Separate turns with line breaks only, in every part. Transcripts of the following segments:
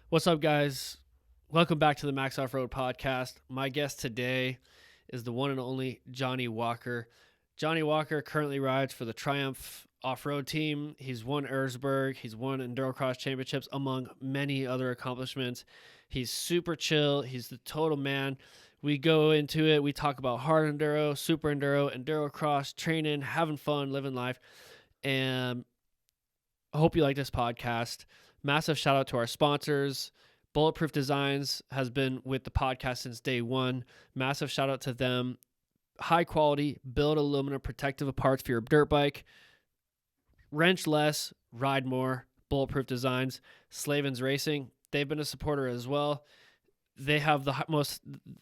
What's up, guys? Welcome back to the Max Off-Road Podcast. My guest today is the one and only Jonny Walker. Jonny Walker currently rides for the Triumph off-road team. He's won Erzberg. He's won EnduroCross Championships, among many other accomplishments. He's super chill. He's the total man. We go into it. We talk about hard enduro, SuperEnduro, EnduroCross, training, having fun, living life. And I hope you like this podcast. Massive shout out to our sponsors. Bulletproof Designs has been with the podcast since day one. Massive shout out to them. High quality, build aluminum protective parts for your dirt bike. Wrench less, ride more. Bulletproof Designs. Slavens Racing, they've been a supporter as well. They have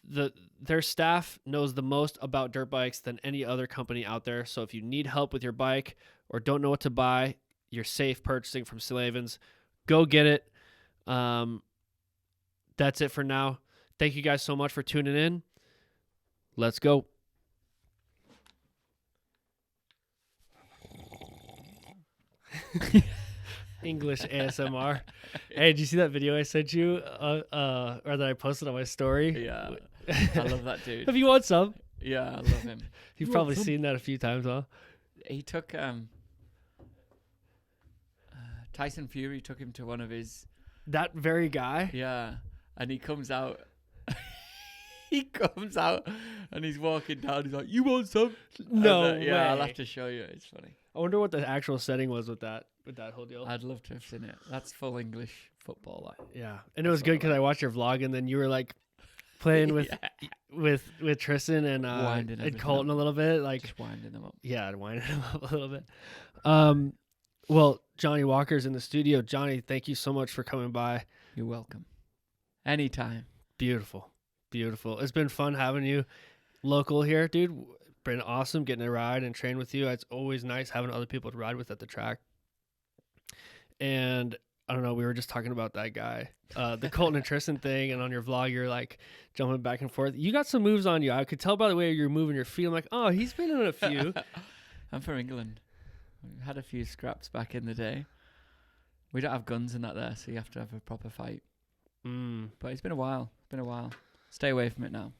their staff knows the most about dirt bikes than any other company out there. So if you need help with your bike or don't know what to buy, you're safe purchasing from Slavens. Go get it. That's it for now. Thank you guys so much for tuning in. Let's go. English ASMR. Hey, did you see that video I sent you or that I posted on my story?
Yeah, I love that dude.
Have you want some?
Yeah, I love him.
You've probably seen that a few times, huh?
He took Tyson Fury took him to one of his...
That very guy?
Yeah, and he comes out... he comes out and he's walking down. He's like, "You want some?"
No
and,
way.
Yeah, I'll have to show you. It's funny.
I wonder what the actual setting was with that whole deal.
I'd love to have seen it. That's full English football.
Yeah, and it was good because I watched your vlog, and then you were like playing with with Tristan and Colton a little bit, like
just winding them up.
Yeah, winding them up a little bit. Well, Jonny Walker's in the studio. Jonny, thank you so much for coming by.
You're welcome. Anytime.
Beautiful. It's been fun having you local here, dude. Been awesome getting to ride and train with you. It's always nice having other people to ride with at the track. And I don't know, we were just talking about that guy, the Colton and Tristan thing, and on your vlog, you're like jumping back and forth. You got some moves on you. I could tell by the way you're moving your feet. I'm like, oh, he's been in a few.
I'm from England. We had a few scraps back in the day. We don't have guns in that there, so you have to have a proper fight. But it's been a while. Stay away from it now.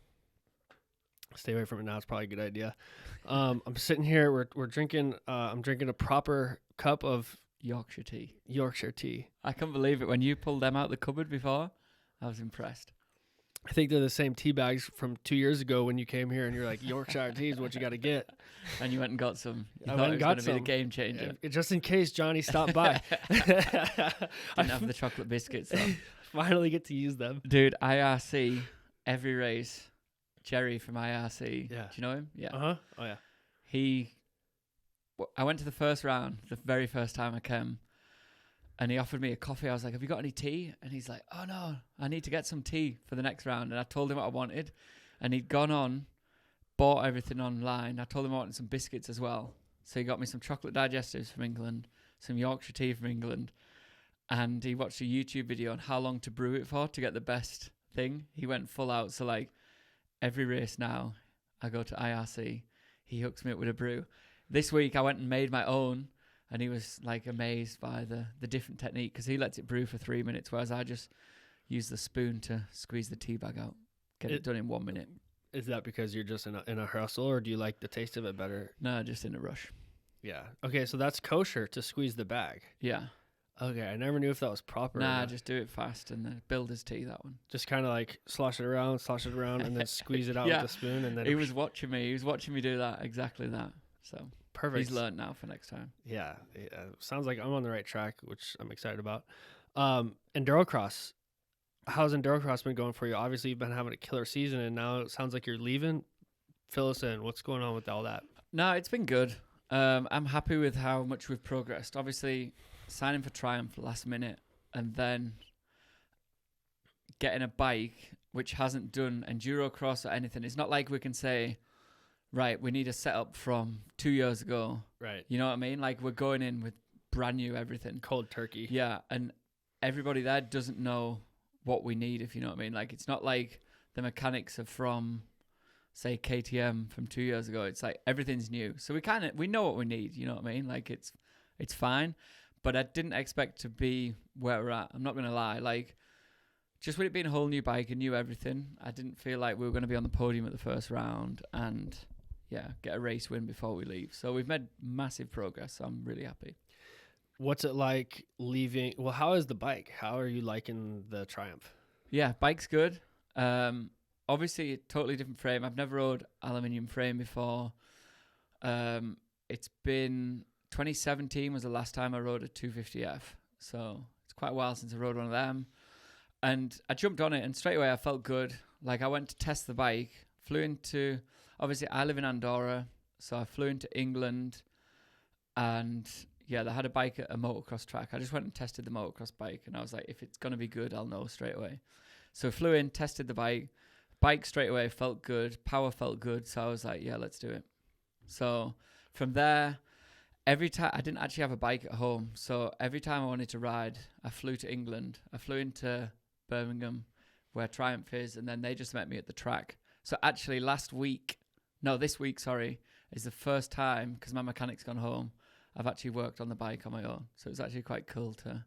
Stay away from it now. It's probably a good idea. I'm sitting here. We're drinking. I'm drinking a proper cup of
Yorkshire tea.
I
can't believe it. When you pulled them out the cupboard before, I was impressed.
I think they're the same tea bags from 2 years ago when you came here and you're like, Yorkshire tea is what you got to get.
And you went and got some. You
I
thought
went and got
it was going to be the game changer.
Just in case Jonny stopped by.
Didn't have the chocolate biscuits though.
Finally get to use them.
Dude, IRC, every race, Jerry from IRC.
Yeah.
Do you know him? Yeah.
Uh-huh. Oh, yeah.
I went to the first round, the very first time I came, and he offered me a coffee. I was like, "Have you got any tea?" And he's like, "Oh, no, I need to get some tea for the next round." And I told him what I wanted, and he'd gone on, bought everything online. I told him I wanted some biscuits as well. So he got me some chocolate digestives from England, some Yorkshire tea from England, and he watched a YouTube video on how long to brew it for to get the best thing. He went full out. So like every race now, I go to IRC, he hooks me up with a brew. This week I went and made my own, and he was like amazed by the different technique because he lets it brew for 3 minutes, whereas I just use the spoon to squeeze the tea bag out, get it done in 1 minute.
Is that because you're just in a hustle, or do you like the taste of it better?
No, just in a rush.
Yeah. Okay, so that's kosher to squeeze the bag.
Yeah.
Okay, I never knew if that was proper.
Nah, just do it fast and then builder's tea, that one.
Just kind of like slosh it around, and then squeeze it out with the spoon, and then
he was watching me. He was watching me do that, exactly that. So
perfect.
He's learned now for next time.
Yeah. Sounds like I'm on the right track, which I'm excited about. EnduroCross. How's EnduroCross been going for you? Obviously, you've been having a killer season, and now it sounds like you're leaving. Fill us in. What's going on with all that?
No, it's been good. I'm happy with how much we've progressed. Obviously, signing for Triumph last minute and then getting a bike which hasn't done EnduroCross or anything. It's not like we can say, right, we need a setup from 2 years ago.
Right.
You know what I mean? Like we're going in with brand new everything.
Cold turkey.
Yeah, and everybody there doesn't know what we need, if you know what I mean. Like it's not like the mechanics are from, say, KTM from 2 years ago. It's like everything's new. So we know what we need, you know what I mean? Like it's fine. But I didn't expect to be where we're at. I'm not going to lie. Like just with it being a whole new bike and knew everything, I didn't feel like we were going to be on the podium at the first round and, yeah, get a race win before we leave. So we've made massive progress. So I'm really happy.
What's it like leaving? Well, how is the bike? How are you liking the Triumph?
Yeah, bike's good. Obviously, a totally different frame. I've never rode aluminium frame before. It's been 2017 was the last time I rode a 250F. So it's quite a while since I rode one of them. And I jumped on it and straight away I felt good. Like I went to test the bike, flew into, obviously I live in Andorra. So I flew into England and yeah, they had a bike at a motocross track. I just went and tested the motocross bike and I was like, if it's going to be good, I'll know straight away. So flew in, tested the bike. Bike straight away felt good. Power felt good. So I was like, yeah, let's do it. So from there, every time, I didn't actually have a bike at home. So every time I wanted to ride, I flew to England. I flew into Birmingham where Triumph is. And then they just met me at the track. So actually this week, is the first time, because my mechanic's gone home, I've actually worked on the bike on my own. So it's actually quite cool to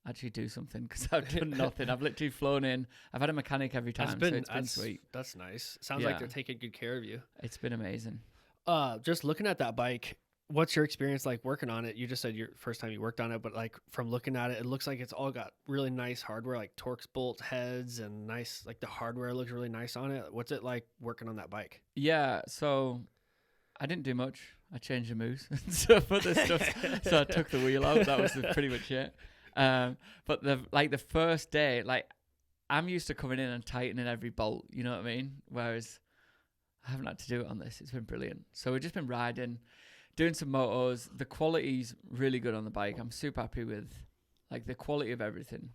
actually do something because I've done nothing. I've literally flown in. I've had a mechanic every time, so it's been sweet.
That's nice. Sounds like they're taking good care of you.
It's been amazing.
Just looking at that bike, what's your experience like working on it? You just said your first time you worked on it, but like from looking at it, it looks like it's all got really nice hardware, like Torx bolt heads and nice, like the hardware looks really nice on it. What's it like working on that bike?
Yeah, so I didn't do much. I changed the moves so for the stuff. So I took the wheel out. That was pretty much it. But the first day, like I'm used to coming in and tightening every bolt, you know what I mean? Whereas I haven't had to do it on this. It's been brilliant. So we've just been riding, doing some motos. The quality's really good on the bike. I'm super happy with like the quality of everything.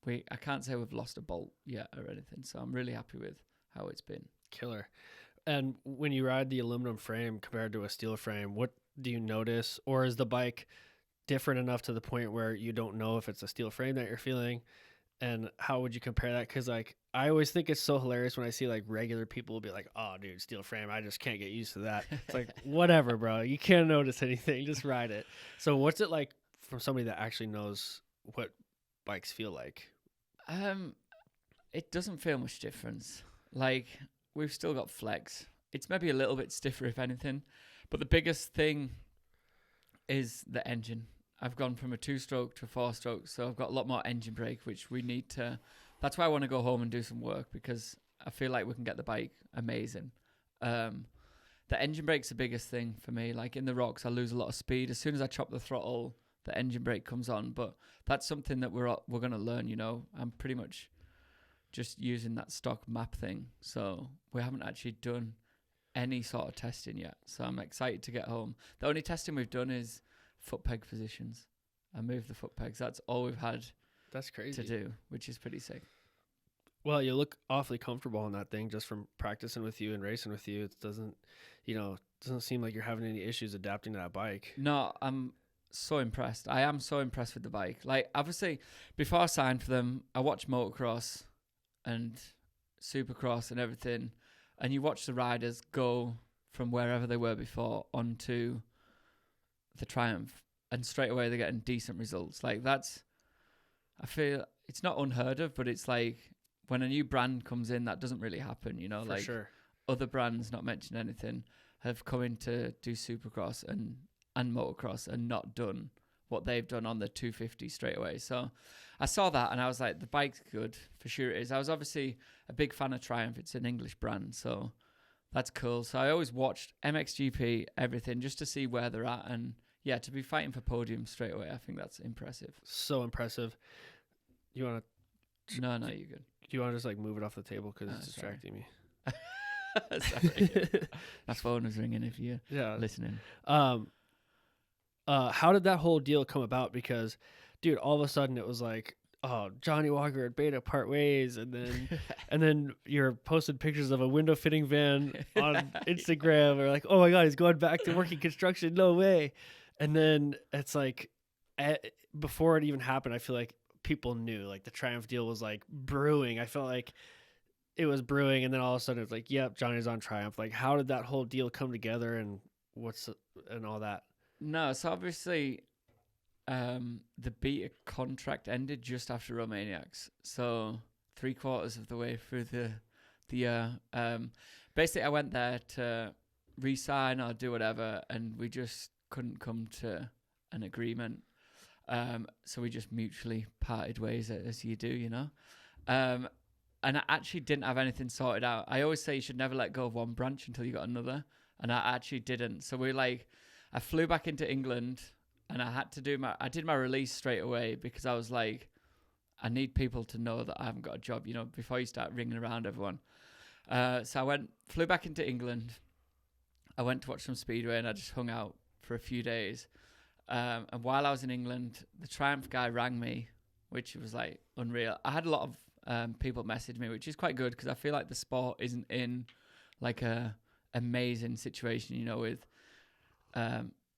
I can't say we've lost a bolt yet or anything. So I'm really happy with how it's been.
Killer. And when you ride the aluminum frame compared to a steel frame, what do you notice? Or is the bike different enough to the point where you don't know if it's a steel frame that you're feeling? And how would you compare that? Because like I always think it's so hilarious when I see like regular people will be like, oh dude, steel frame, I just can't get used to that. It's like, whatever, bro, you can't notice anything, just ride it. So what's it like from somebody that actually knows what bikes feel like?
It doesn't feel much difference. Like we've still got flex. It's maybe a little bit stiffer if anything, but the biggest thing is the engine. I've gone from a 2-stroke to a 4-stroke, so I've got a lot more engine brake, which we need to. That's why I want to go home and do some work because I feel like we can get the bike amazing. The engine brake's the biggest thing for me. Like in the rocks, I lose a lot of speed. As soon as I chop the throttle, the engine brake comes on. But that's something that we're going to learn, you know. I'm pretty much just using that stock map thing. So we haven't actually done any sort of testing yet. So I'm excited to get home. The only testing we've done is foot peg positions. I moved the foot pegs. That's all we've had.
That's crazy
to do, which is pretty sick.
Well, you look awfully comfortable on that thing just from practicing with you and racing with you. It doesn't seem like you're having any issues adapting to that bike.
No, I'm so impressed. I am so impressed with the bike. Like, obviously, before I signed for them, I watched Motocross and Supercross and everything, and you watch the riders go from wherever they were before onto the Triumph, and straight away they're getting decent results. Like I feel it's not unheard of, but it's like when a new brand comes in, that doesn't really happen, you know.
For
like
sure.
Other brands, not mentioning anything, have come in to do Supercross and Motocross and not done what they've done on the 250 straight away. So I saw that and I was like, the bike's good, for sure it is. I was obviously a big fan of Triumph. It's an English brand, so that's cool. So I always watched MXGP, everything, just to see where they're at. And yeah, to be fighting for podium straight away, I think that's impressive.
So impressive. You want to?
No, you're good.
Do you want to just like move it off the table because it's distracting me?
Sorry. My phone was ringing if you're listening.
How did that whole deal come about? Because, dude, all of a sudden it was like, oh, Jonny Walker and Beta part ways, and then you're posting pictures of a window fitting van on Instagram, or like, oh my god, he's going back to working construction, no way. And then it's like, before it even happened, I feel like people knew, like the Triumph deal was like brewing. I felt like it was brewing, and then all of a sudden it's like, yep, Johnny's on Triumph. Like, how did that whole deal come together, and and all that?
No, so obviously the Beta contract ended just after Romaniacs. So 3/4 of the way through the year. Basically, I went there to re-sign or do whatever, and we just couldn't come to an agreement. So we just mutually parted ways, as you do, you know. And I actually didn't have anything sorted out. I always say you should never let go of one branch until you got another, and I actually didn't. So I flew back into England, and I did my release straight away because I was like, I need people to know that I haven't got a job, you know, before you start ringing around everyone. So I flew back into England. I went to watch some Speedway, and I just hung out for a few days. And while I was in England, the Triumph guy rang me, which was like unreal. I had a lot of people message me, which is quite good because I feel like the sport isn't in like a amazing situation, you know, with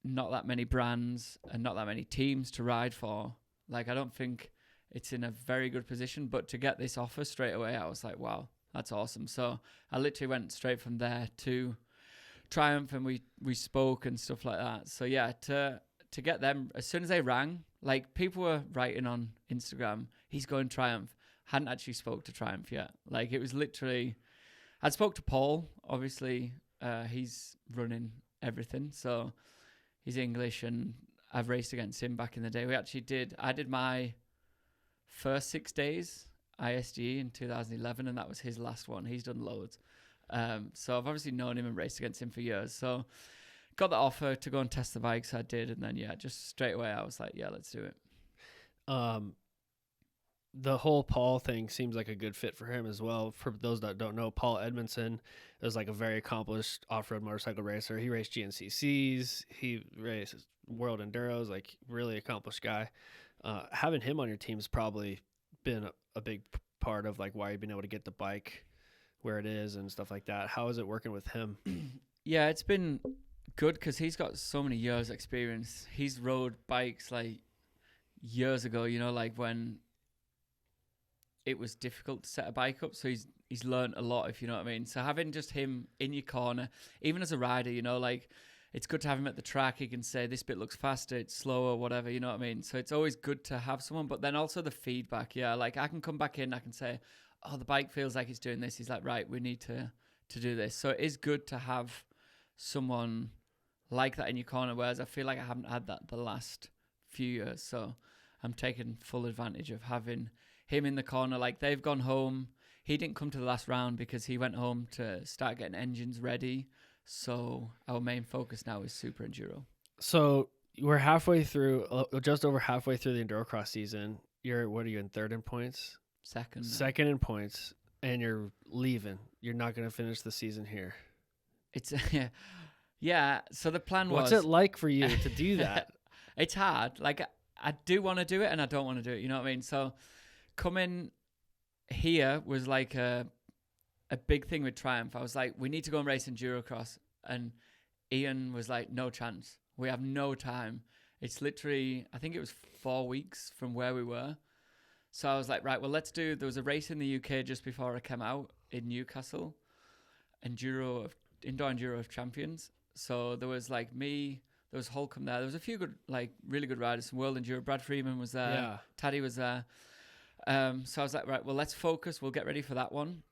not that many brands and not that many teams to ride for. Like, I don't think it's in a very good position, but to get this offer straight away, I was like, wow, that's awesome. So I literally went straight from there to Triumph, and we spoke and stuff like that. So yeah, to get them, as soon as they rang, like, people were writing on Instagram, he's going Triumph. Hadn't actually spoke to Triumph yet. Like, it was literally, I'd spoke to Paul, obviously. He's running everything, so he's English, and I've raced against him back in the day. I did my first 6 days ISG in 2011, and that was his last one. He's done loads. So I've obviously known him and raced against him for years. So got the offer to go and test the bikes. I did, and then just straight away I was like, yeah, let's do it.
The whole Paul thing seems like a good fit for him as well. For those that don't know, Paul Edmondson is like a very accomplished off-road motorcycle racer. He raced GNCCs. He races World Enduros, like, really accomplished guy. Having him on your team has probably been a big part of like why you've been able to get the bike where it is and stuff like that. How is it working with him?
Yeah, it's been good because he's got so many years experience. He's rode bikes like years ago, you know, like when it was difficult to set a bike up. So he's learned a lot, if you know what I mean. So having just him in your corner, even as a rider, you know, like, it's good to have him at the track. He can say, this bit looks faster, it's slower, whatever, you know what I mean? So it's always good to have someone, but then also the feedback. Yeah, like, I can come back in, I can say, oh, the bike feels like it's doing this. He's like, right, we need to do this. So it is good to have someone like that in your corner, whereas I feel like I haven't had that the last few years. So I'm taking full advantage of having him in the corner. Like, they've gone home. He didn't come to the last round because he went home to start getting engines ready. So our main focus now is SuperEnduro.
So we're halfway through, just over halfway through the EnduroCross season. What are you in, third in points? Second in points, and you're leaving. You're not going to finish the season here.
It's yeah. So the plan was.
What's it like for you to do that?
It's hard. Like, I do want to do it, and I don't want to do it. You know what I mean? So coming here was like a big thing with Triumph. I was like, we need to go and race EnduroCross, and Ian was like, no chance. We have no time. It's literally, I think it was 4 weeks from where we were. So I was like, right, well, there was a race in the UK just before I came out in Newcastle, Indoor Enduro Champions. So there was like me, there was Holcomb there. There was a few good, like, really good riders from World Enduro. Brad Freeman was there.
Yeah.
Taddy was there. So I was like, right, well, let's focus. We'll get ready for that one.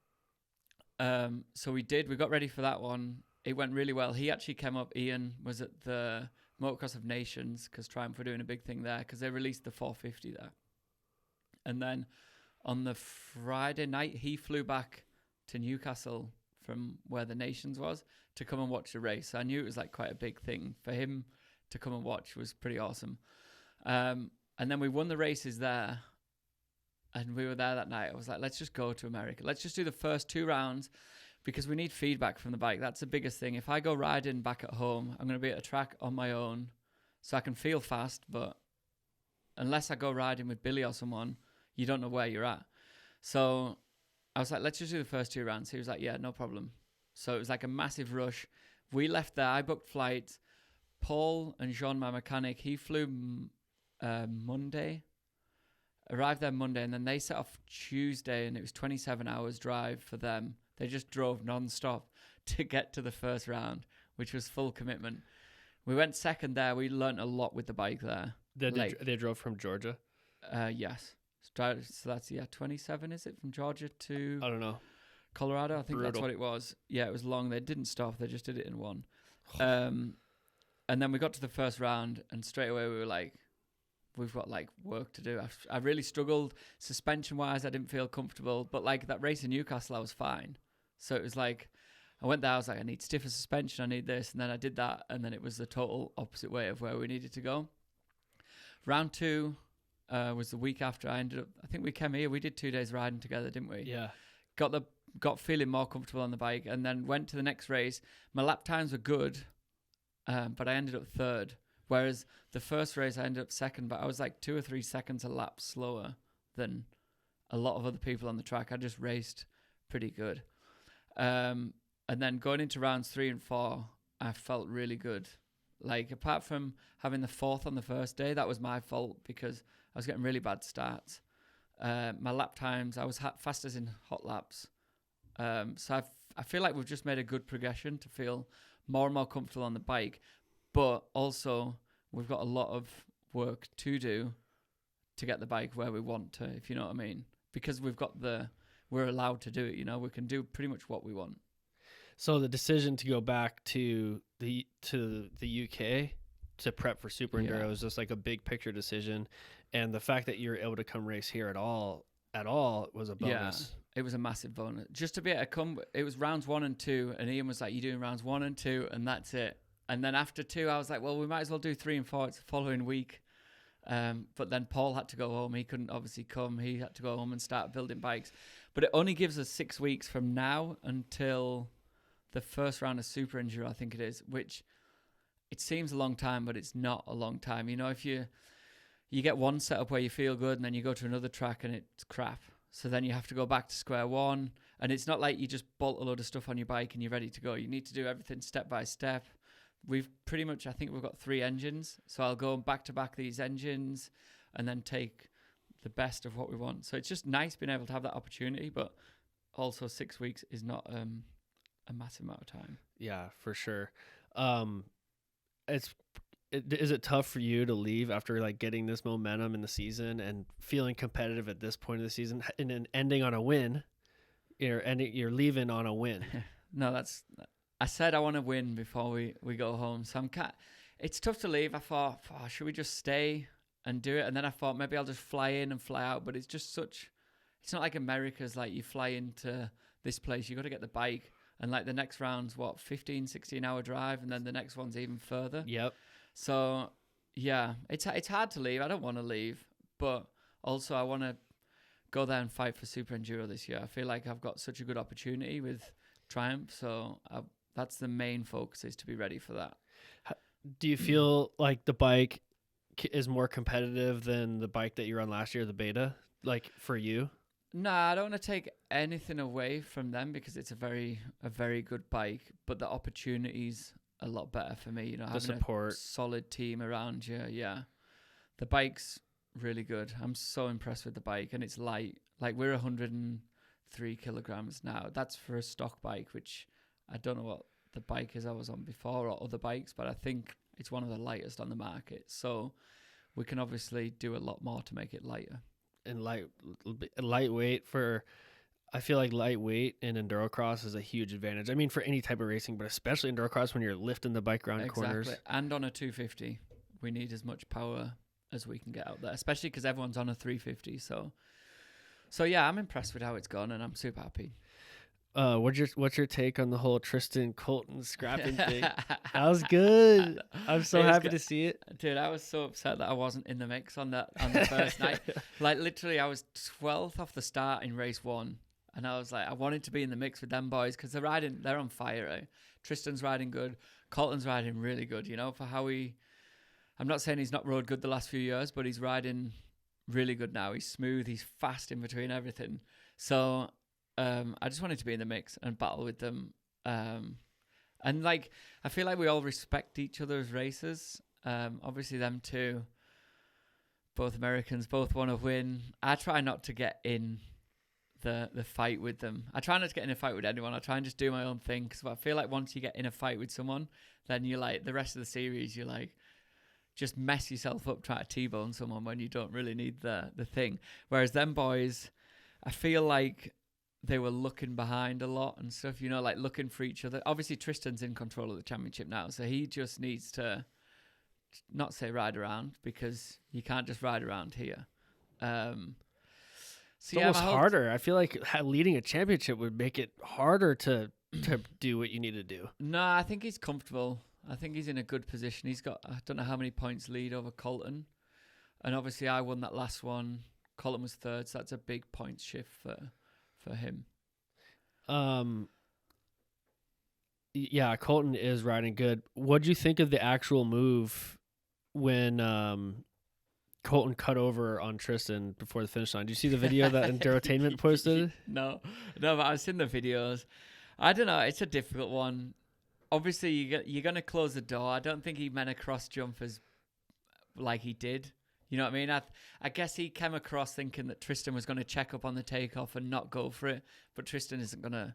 So we did. We got ready for that one. It went really well. He actually came up. Ian was at the Motocross of Nations because Triumph were doing a big thing there because they released the 450 there. And then on the Friday night, he flew back to Newcastle from where the Nations was to come and watch the race. So I knew it was like quite a big thing for him to come and watch. Was pretty awesome. And then we won the races there. And we were there that night. I was like, let's just go to America. Let's just do the first 2 rounds because we need feedback from the bike. That's the biggest thing. If I go riding back at home, I'm going to be at a track on my own so I can feel fast. But unless I go riding with Billy or someone, you don't know where you're at. So I was like, let's just do the first 2 rounds. He was like, yeah, no problem. So it was like a massive rush. We left there. I booked flights. Paul and Jean, my mechanic, he flew Monday. Arrived there Monday, and then they set off Tuesday, and it was 27 hours drive for them. They just drove non-stop to get to the first round, which was full commitment. We went second there. We learnt a lot with the bike there.
They drove from Georgia?
Yes. So that's 27. Is it from Georgia to
I don't know.
Colorado? I think that's
Brutal.
what it was. Yeah, it was long. They didn't stop. They just did it in one. And then we got to the first round, and straight away we were like, we've got like work to do. I really struggled suspension wise. I didn't feel comfortable, but like that race in Newcastle, I was fine. So it was like, I went there, I was like, I need stiffer suspension, I need this. And then I did that, and then it was the total opposite way of where we needed to go. Round 2 was the week after I think we came here, we did 2 days riding together, didn't we?
Yeah.
Got feeling more comfortable on the bike, and then went to the next race. My lap times were good, but I ended up 3rd. Whereas the first race I ended up 2nd, but I was like 2 or 3 seconds a lap slower than a lot of other people on the track. I just raced pretty good. And then going into rounds 3 and 4, I felt really good. Like, apart from having the 4th on the first day, that was my fault because I was getting really bad starts. My lap times, I was fastest in hot laps. So I feel like we've just made a good progression to feel more and more comfortable on the bike. But also, we've got a lot of work to do to get the bike where we want to, if you know what I mean. Because we're allowed to do it, you know. We can do pretty much what we want.
So the decision to go back to the UK to prep for SuperEnduro is just like a big picture decision, and the fact that you're able to come race here at all was a bonus.
Yeah, it was a massive bonus. Just to be able to come, it was rounds 1 and 2, and Ian was like, "You're doing rounds 1 and 2, and that's it." And then after 2, I was like, "Well, we might as well do 3 and 4. It's the following week." But then Paul had to go home. He couldn't obviously come. He had to go home and start building bikes. But it only gives us 6 weeks from now until the first round of SuperEnduro, I think it is, which it seems a long time, but it's not a long time. You know, if you get one setup where you feel good and then you go to another track and it's crap. So then you have to go back to square one. And it's not like you just bolt a load of stuff on your bike and you're ready to go. You need to do everything step by step. We've pretty much, I think we've got 3 engines. So I'll go back to back these engines and then take the best of what we want. So it's just nice being able to have that opportunity, but also 6 weeks is not a massive amount of time.
Yeah, for sure. Is it tough for you to leave after like getting this momentum in the season and feeling competitive at this point of the season and then ending on a win? You're leaving on a win.
No, I said I want to win before we go home. So it's tough to leave. I thought, should we just stay and do it? And then I thought maybe I'll just fly in and fly out. But it's just it's not like America's, like you fly into this place, you got to get the bike. And like the next round's 15, 16 hour drive. And then the next one's even further.
Yep.
So yeah, it's hard to leave. I don't want to leave, but also I want to go there and fight for SuperEnduro this year. I feel like I've got such a good opportunity with Triumph. So that's the main focus, is to be ready for that.
Do you feel like the bike is more competitive than the bike that you were on last year, the beta, like for you?
Nah, I don't want to take anything away from them because it's a very good bike, but the opportunity's a lot better for me. You know, having
support.
A solid team around you. Yeah, the bike's really good. I'm so impressed with the bike, and it's light. Like, we're 103 kilograms now. That's for a stock bike, which I don't know what the bike is I was on before or other bikes, but I think it's one of the lightest on the market. So we can obviously do a lot more to make it lighter.
And lightweight I feel like lightweight in EnduroCross is a huge advantage. I mean, for any type of racing, but especially EnduroCross when you're lifting the bike around corners.
And on a 250, we need as much power as we can get out there, especially because everyone's on a 350. So yeah, I'm impressed with how it's gone, and I'm super happy.
What's your take on the whole Tristan Colton scrapping thing? That was good. I'm so happy to see it.
Dude, I was so upset that I wasn't in the mix on the first night. Like, literally, I was 12th off the start in race 1. And I was like, I wanted to be in the mix with them boys because they're on fire, right? Tristan's riding good. Colton's riding really good, you know, for how I'm not saying he's not rode good the last few years, but he's riding really good now. He's smooth. He's fast in between everything. So I just wanted to be in the mix and battle with them. And like, I feel like we all respect each other's races. Obviously them two, both Americans, both want to win. I try not to get in the fight with them. I try not to get in a fight with anyone. I try and just do my own thing, because I feel like once you get in a fight with someone, then you're like, the rest of the series, you're like, just mess yourself up trying to T-bone someone when you don't really need the thing. Whereas them boys, I feel like they were looking behind a lot and stuff, you know, like looking for each other. Obviously, Tristan's in control of the championship now, so he just needs to not say ride around, because you can't just ride around here.
It's almost harder. I feel like leading a championship would make it harder to do what you need to do.
No, I think he's comfortable. I think he's in a good position. He's got, I don't know how many points lead over Colton. And obviously I won that last one. Colton was third, so that's a big point shift for him.
Yeah, Colton is riding good. What do you think of the actual move when Colton cut over on Tristan before the finish line? Do you see the video that Endurotainment posted?
No, but I've seen the videos. I don't know. It's a difficult one. Obviously, you're going to close the door. I don't think he meant a cross jump as like he did. You know what I mean? I guess he came across thinking that Tristan was going to check up on the takeoff and not go for it. But Tristan isn't going to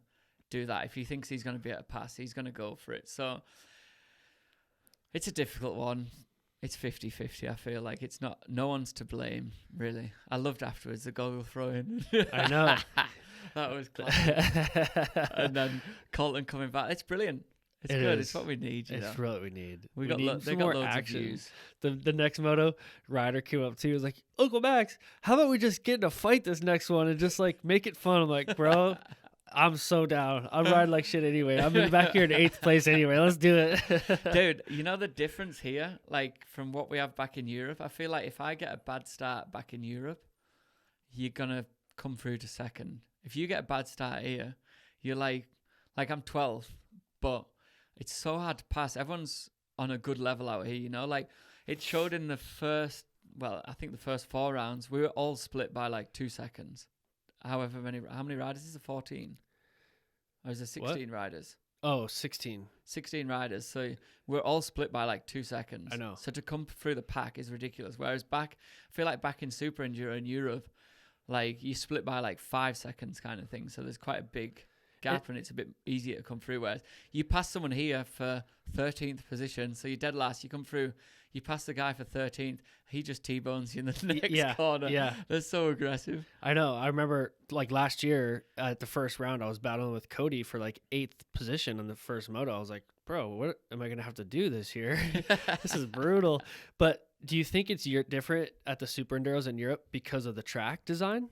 do that. If he thinks he's going to be able to pass, he's going to go for it. So it's a difficult one. It's 50-50, I feel like. It's not, no one's to blame, really. I loved afterwards the goggle throw-in.
I know.
That was classic. And then Colton coming back. It's brilliant. It's good. It's what we need.
It's what we need.
They got loads of views.
The next moto, Ryder came up to me, was like, Uncle Max, how about we just get in a fight this next one and just like make it fun? I'm like, bro, I'm so down. I'm riding like shit anyway. I'm back here in 8th place anyway. Let's do it.
Dude, you know the difference here, like from what we have back in Europe? I feel like if I get a bad start back in Europe, you're going to come through to second. If you get a bad start here, you're like I'm 12th, but it's so hard to pass. Everyone's on a good level out here, you know? Like, it showed in the first 4 rounds, we were all split by like 2 seconds. How many riders is it? 14? Or is it 16 riders?
Oh, 16.
16 riders. So we're all split by like 2 seconds.
I know.
So to come through the pack is ridiculous. Whereas I feel like back in SuperEnduro in Europe, like you split by like 5 seconds kind of thing. So there's quite a big gap and it's a bit easier to come through. Whereas you pass someone here for 13th position, so you're dead last, you come through, you pass the guy for 13th, he just T-bones you in the next corner.
Yeah.
They're so aggressive.
I know. I remember like last year at the first round, I was battling with Cody for like 8th position on the first moto. I was like, bro, what am I going to have to do this year? This is brutal. But do you think it's different at the Super Enduros in Europe because of the track design?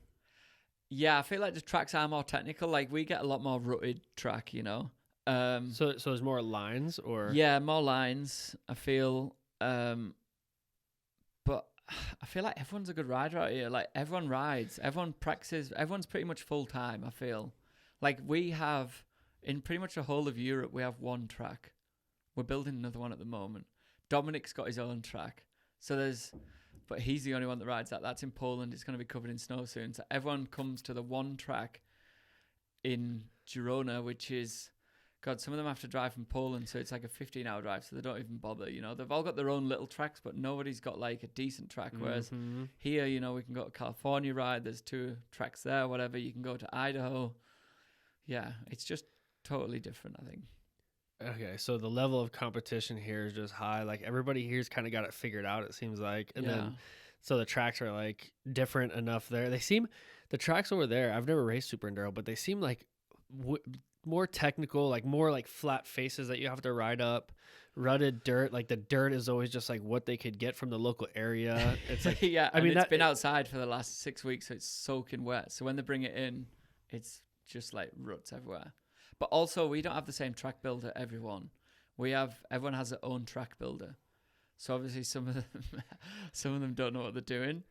Yeah, I feel like the tracks are more technical. Like we get a lot more rutted track, you know.
So there's more lines, or
more lines. I feel, but I feel like everyone's a good rider out here. Like everyone rides, everyone practices, everyone's pretty much full time. I feel like we have in pretty much the whole of Europe, we have one track. We're building another one at the moment. Dominic's got his own track, but he's the only one that rides that. That's in Poland. It's going to be covered in snow soon. So everyone comes to the one track in Girona, which is, God, some of them have to drive from Poland. So it's like a 15-hour drive. So they don't even bother, you know. They've all got their own little tracks, but nobody's got like a decent track. Whereas here, you know, we can go to California ride. There's 2 tracks there, whatever. You can go to Idaho. Yeah, it's just totally different, I think.
Okay, so the level of competition here is just high. Like everybody here's kind of got it figured out, it seems like. And then, so the tracks are like different enough there. The tracks over there, I've never raced Super Enduro, but they seem like more technical, like more like flat faces that you have to ride up, rutted dirt. Like the dirt is always just like what they could get from the local area. It's like,
yeah, I mean, it's been outside for the last 6 weeks, so it's soaking wet. So when they bring it in, it's just like ruts everywhere. But also, we don't have the same track builder, everyone. Everyone has their own track builder. So obviously some of them don't know what they're doing.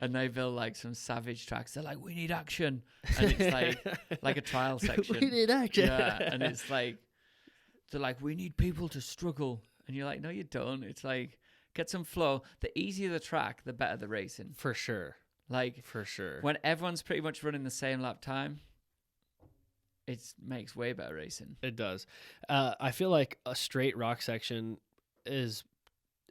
And they build like some savage tracks. They're like, we need action. And it's like a trial section.
We need action.
Yeah. And it's like, they're like, we need people to struggle. And you're like, no, you don't. It's like, get some flow. The easier the track, the better the racing.
For sure.
Like,
for sure.
When everyone's pretty much running the same lap time, it makes way better racing.
It does. I feel like a straight rock section is,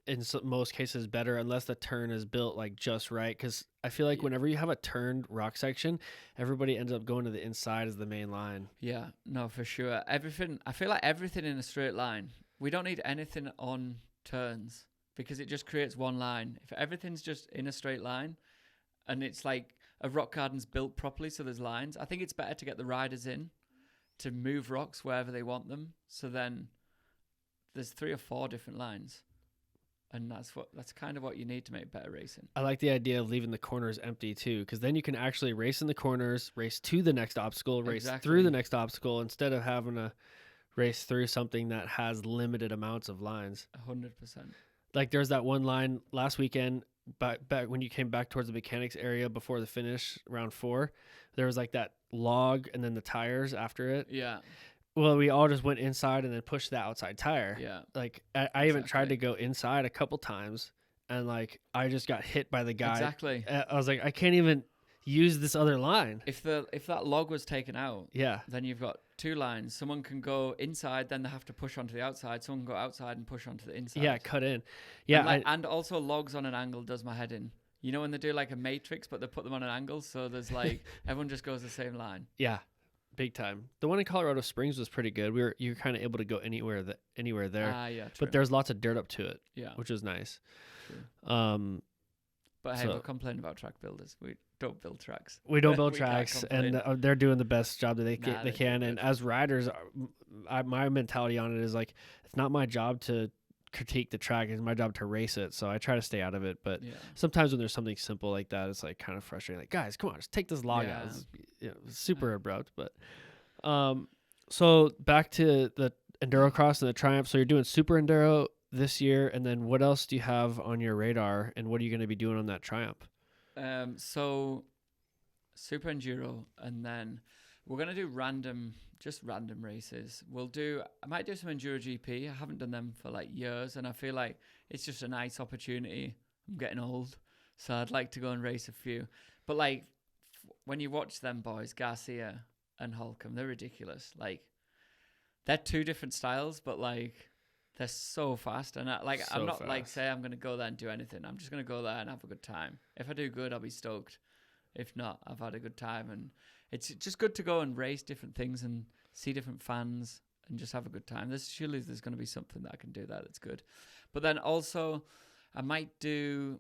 in most cases, better unless the turn is built like just right. Because I feel like whenever you have a turned rock section, everybody ends up going to the inside as the main line.
Yeah, no, for sure. I feel like everything in a straight line. We don't need anything on turns. because it just creates one line. If everything's just in a straight line, and it's like a rock garden's built properly, so there's lines, I think it's better to get the riders in to move rocks wherever they want them. So then there's 3 or 4 different lines. And that's kind of what you need to make better racing.
I like the idea of leaving the corners empty too, because then you can actually race in the corners, race to the next obstacle, race through the next obstacle, instead of having to race through something that has limited amounts of lines.
100%.
Like there's that one line last weekend, back when you came back towards the mechanics area before the finish, round 4, there was like that log and then the tires after it.
Yeah.
Well, we all just went inside and then pushed the outside tire.
Yeah.
Like I even tried to go inside a couple times, and like I just got hit by the guy.
Exactly.
I was like, I can't even use this other line.
If that log was taken out,
yeah,
then you've got 2 lines. Someone can go inside, then they have to push onto the outside. Someone can go outside and push onto the inside.
Yeah, cut in. Yeah,
and also logs on an angle does my head in. You know when they do like a matrix, but they put them on an angle, so there's like everyone just goes the same line.
Yeah. Big time. The one in Colorado Springs was pretty good. You were kind of able to go anywhere there.
Yeah, true.
But there's lots of dirt up to it.
Yeah,
which was nice.
True. But hey, we're complaining about track builders. We don't build tracks.
We don't build tracks, and they're doing the best job that they can. And as riders, my mentality on it is like, it's not my job to critique the track. It's my job to race it. So I try to stay out of it. But sometimes when there's something simple like that, it's like kind of frustrating. Like, guys, come on, just take this log out. It's super abrupt. But so back to the EnduroCross and the Triumph. So you're doing Super Enduro this year, and then what else do you have on your radar, and what are you going to be doing on that Triumph?
So Super Enduro, and then we're going to do random races. I might do some Enduro GP. I haven't done them for like years, and I feel like it's just a nice opportunity. I'm getting old, so I'd like to go and race a few. But like when you watch them boys, Garcia and Holcomb, they're ridiculous. Like they're 2 different styles, but like they're so fast. And I'm not like say I'm going to go there and do anything. I'm just going to go there and have a good time. If I do good, I'll be stoked. If not, I've had a good time. And it's just good to go and race different things and see different fans and just have a good time. There's going to be something that I can do that's good. But then also, I might do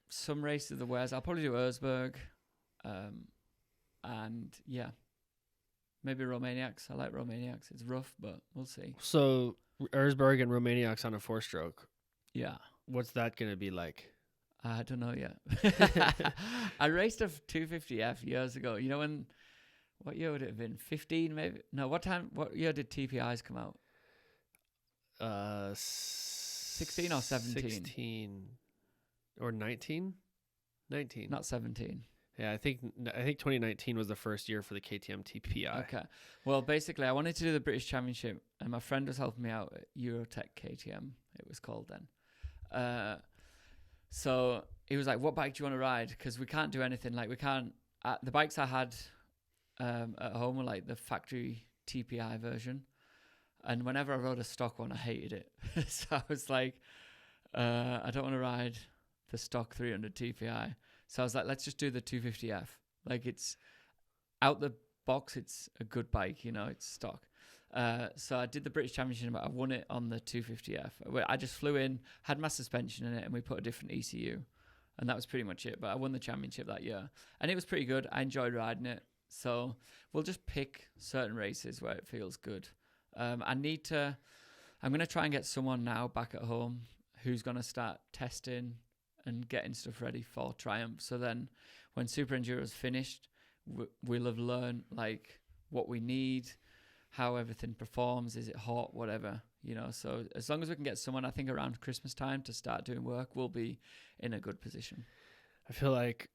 some races of the Wares. I'll probably do Erzberg. And yeah, maybe Romaniacs. I like Romaniacs. It's rough, but we'll see.
So Erzberg and Romaniacs on a 4-stroke.
Yeah.
What's that going to be like?
I don't know yet. I raced a 250F years ago. You know what year would it have been? 15 maybe? No, what year did TPIs come out? 16 or 17?
16 or 19? 19.
Not 17.
Yeah, I think 2019 was the first year for the KTM TPI.
Okay. Well, basically, I wanted to do the British Championship, and my friend was helping me out at Eurotech KTM, it was called then. So he was like, what bike do you want to ride? Because we can't do anything. Like, we can't... the bikes I had at home were like the factory TPI version. And whenever I rode a stock one, I hated it. So I was like, I don't want to ride the stock 300 TPI. So I was like, let's just do the 250F. Like, it's out the box, it's a good bike, it's stock. So I did the British Championship, but I won it on the 250F. I just flew in, had my suspension in it, and we put a different ECU. And that was pretty much it. But I won the championship that year. And it was pretty good. I enjoyed riding it. So we'll just pick certain races where it feels good. I'm going to try and get someone now back at home who's going to start testing and getting stuff ready for Triumph. So then when Super Enduro is finished, we'll have learned like what we need, how everything performs, is it hot, whatever, So as long as we can get someone, I think around Christmas time to start doing work, we'll be in a good position.
I feel like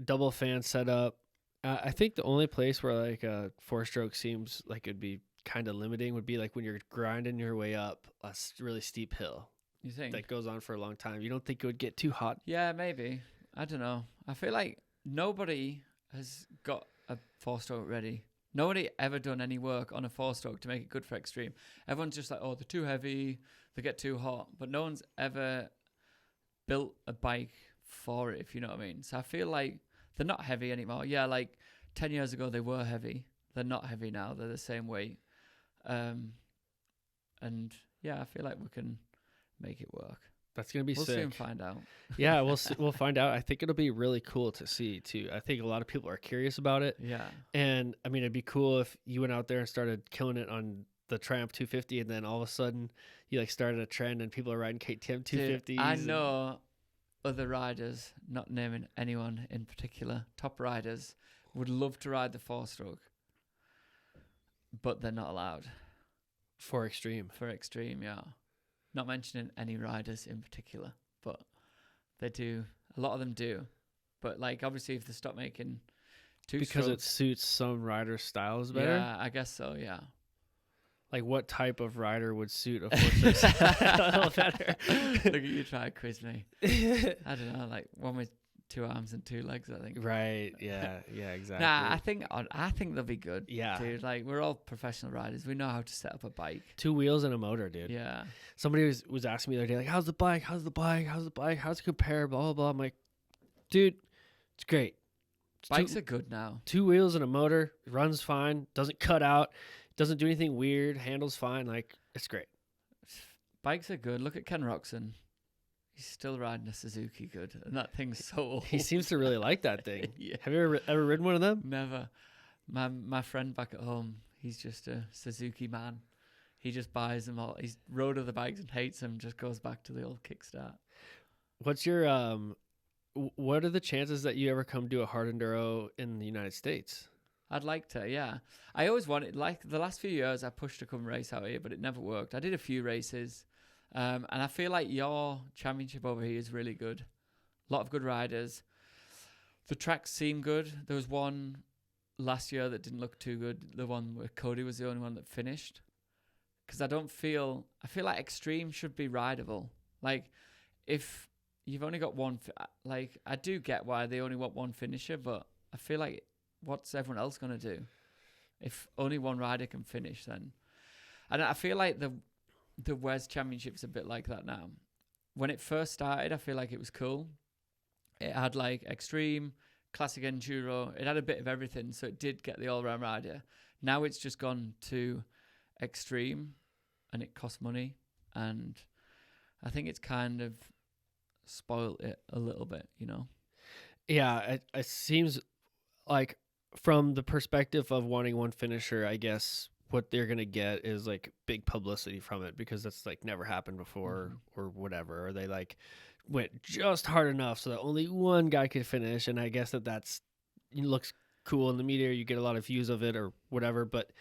double fan setup. I think the only place where like a 4-stroke seems like it'd be kind of limiting would be like when you're grinding your way up a really steep hill.
You think?
That goes on for a long time. You don't think it would get too hot?
Yeah, maybe. I don't know. I feel like nobody has got a 4-stroke ready. Nobody ever done any work on a 4-stroke to make it good for extreme. Everyone's just like, oh, they're too heavy, they get too hot. But no one's ever built a bike for it, if you know what I mean. So I feel like they're not heavy anymore. Yeah, like 10 years ago they were heavy. They're not heavy now. They're the same weight. And yeah, I feel like we can make it work.
That's gonna be
We'll
sick.
soon find out.
Yeah, we'll find out. I think it'll be really cool to see too. I think a lot of people are curious about it.
Yeah.
And I mean, it'd be cool if you went out there and started killing it on the Triumph 250, and then all of a sudden you like started a trend and people are riding KTM 250s.
Dude, I know other riders, not naming anyone in particular, top riders would love to ride the 4-stroke, but they're not allowed
For extreme.
for extreme. Yeah, not mentioning any riders in particular, but they do. A lot of them do. But like, obviously, if they stop making
Because it
two-strokes,
suits some riders' styles better.
yeah, I guess so. Yeah.
Like, what type of rider would suit a 4-stroke style better?
Look at you try to quiz me. I don't know, like one with 2 arms and 2 legs, I think.
Right. Yeah. Yeah. Exactly.
Nah, I think they'll be good.
Yeah.
Dude, like we're all professional riders. We know how to set up a bike.
2 wheels and a motor, dude.
Yeah.
Somebody was asking me the other day, like, how's the bike? How's the bike? How's the bike? How's it compare? Blah, blah, blah. I'm like, dude, it's great. It's
Bikes are good now.
2 wheels and a motor. Runs fine. Doesn't cut out. Doesn't do anything weird. Handles fine. Like, it's great.
Bikes are good. Look at Ken Roxon. He's still riding a Suzuki good. And that thing's so old.
He seems to really like that thing.
Yeah.
Have you ever ridden one of them?
Never. My friend back at home, he's just a Suzuki man. He just buys them all. He's rode other bikes and hates them. Just goes back to the old kickstart.
What's your what are the chances that you ever come do a hard enduro in the United States?
I'd like to, yeah. I always wanted, like the last few years, I pushed to come race out here, but it never worked. I did a few races, and I feel like your championship over here is really good. A lot of good riders. The tracks seem good. There was one last year that didn't look too good. The one where Cody was the only one that finished. Because I feel like extreme should be rideable. Like, if you've only got one, like, I do get why they only want one finisher, but I feel like, what's everyone else going to do? If only one rider can finish, then. And I feel like the Wes Championship's a bit like that now. When it first started, I feel like it was cool. It had like extreme, classic enduro. It had a bit of everything, so it did get the all-round rider. Now it's just gone to extreme, and it costs money. And I think it's kind of spoiled it a little bit, you know?
Yeah, it seems like from the perspective of wanting one finisher, I guess what they're going to get is like big publicity from it because that's like never happened before or whatever. Or they like went just hard enough so that only one guy could finish. And I guess that's it looks cool in the media. You get a lot of views of it or whatever. But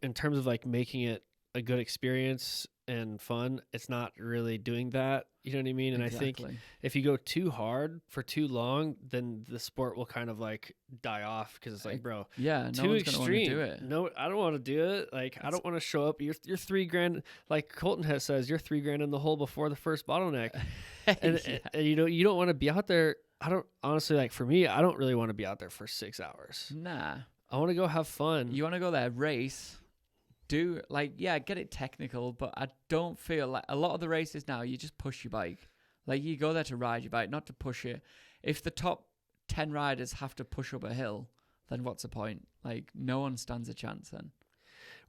in terms of like making it a good experience and fun, it's not really doing that. You know what I mean? And
Exactly.
I think if you go too hard for too long, then the sport will kind of like die off because it's like, bro,
Yeah, no
too
one's going to want to
extreme.
do it.
No, I don't want to do it. Like, I don't want to show up. You're $3,000. Like Colton has says, you're $3,000 in the hole before the first bottleneck. And,
Yeah.
and you don't want to be out there. I don't honestly, like, for me, I don't really want to be out there for 6 hours.
Nah.
I want to go have fun.
You want to go there, race, do, like, yeah, get it technical, but I don't feel like a lot of the races now, you just push your bike. Like, you go there to ride your bike, not to push it. If the top 10 riders have to push up a hill, then what's the point? Like, no one stands a chance then.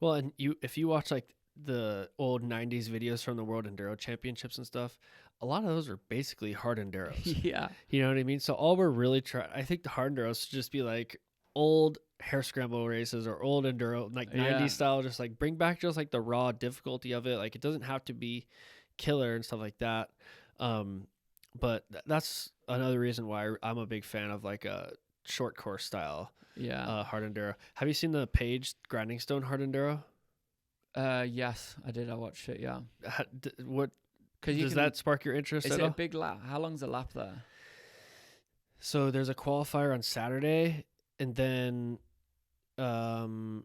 Well, and if you watch like the old 90s videos from the World Enduro Championships and stuff, a lot of those are basically hard enduros.
Yeah.
You know what I mean? So all we're really trying, I think the hard enduros should just be like old hair scramble races or old enduro, like 90s style, just like bring back just like the raw difficulty of it. Like, it doesn't have to be killer and stuff like that. But that's another reason why I'm a big fan of like a short course style hard enduro. Have you seen the Page Grinding Stone hard enduro?
Yes, I did. I watched it, yeah.
What
Cause
does that spark your interest
is
at
it
all?
a big lap? How long's a lap there?
So there's a qualifier on Saturday, and then the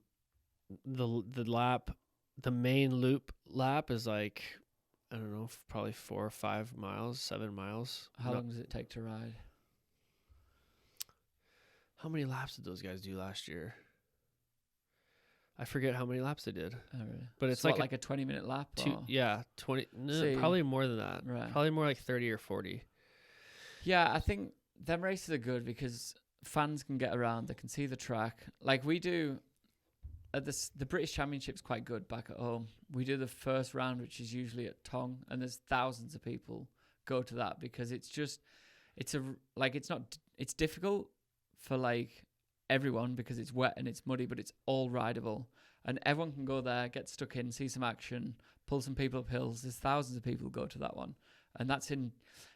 lap, the main loop lap is like, I don't know, probably 4 or 5 miles, 7 miles.
How long does it take to ride?
How many laps did those guys do last year? I forget how many laps they did.
Oh, really?
But it's
So
like
what, like a 20-minute lap? Or?
20. No,
See.
probably more than that.
Right.
Probably more like 30 or 40.
Yeah, I think them races are good because fans can get around. They can see the track. Like we do at the British Championship's quite good back at home. We do the first round, which is usually at Tong, and there's thousands of people go to that because it's difficult for like everyone because it's wet and it's muddy, but it's all rideable, and everyone can go there, get stuck in, see some action, pull some people up hills. There's thousands of people who go to that one, and that's in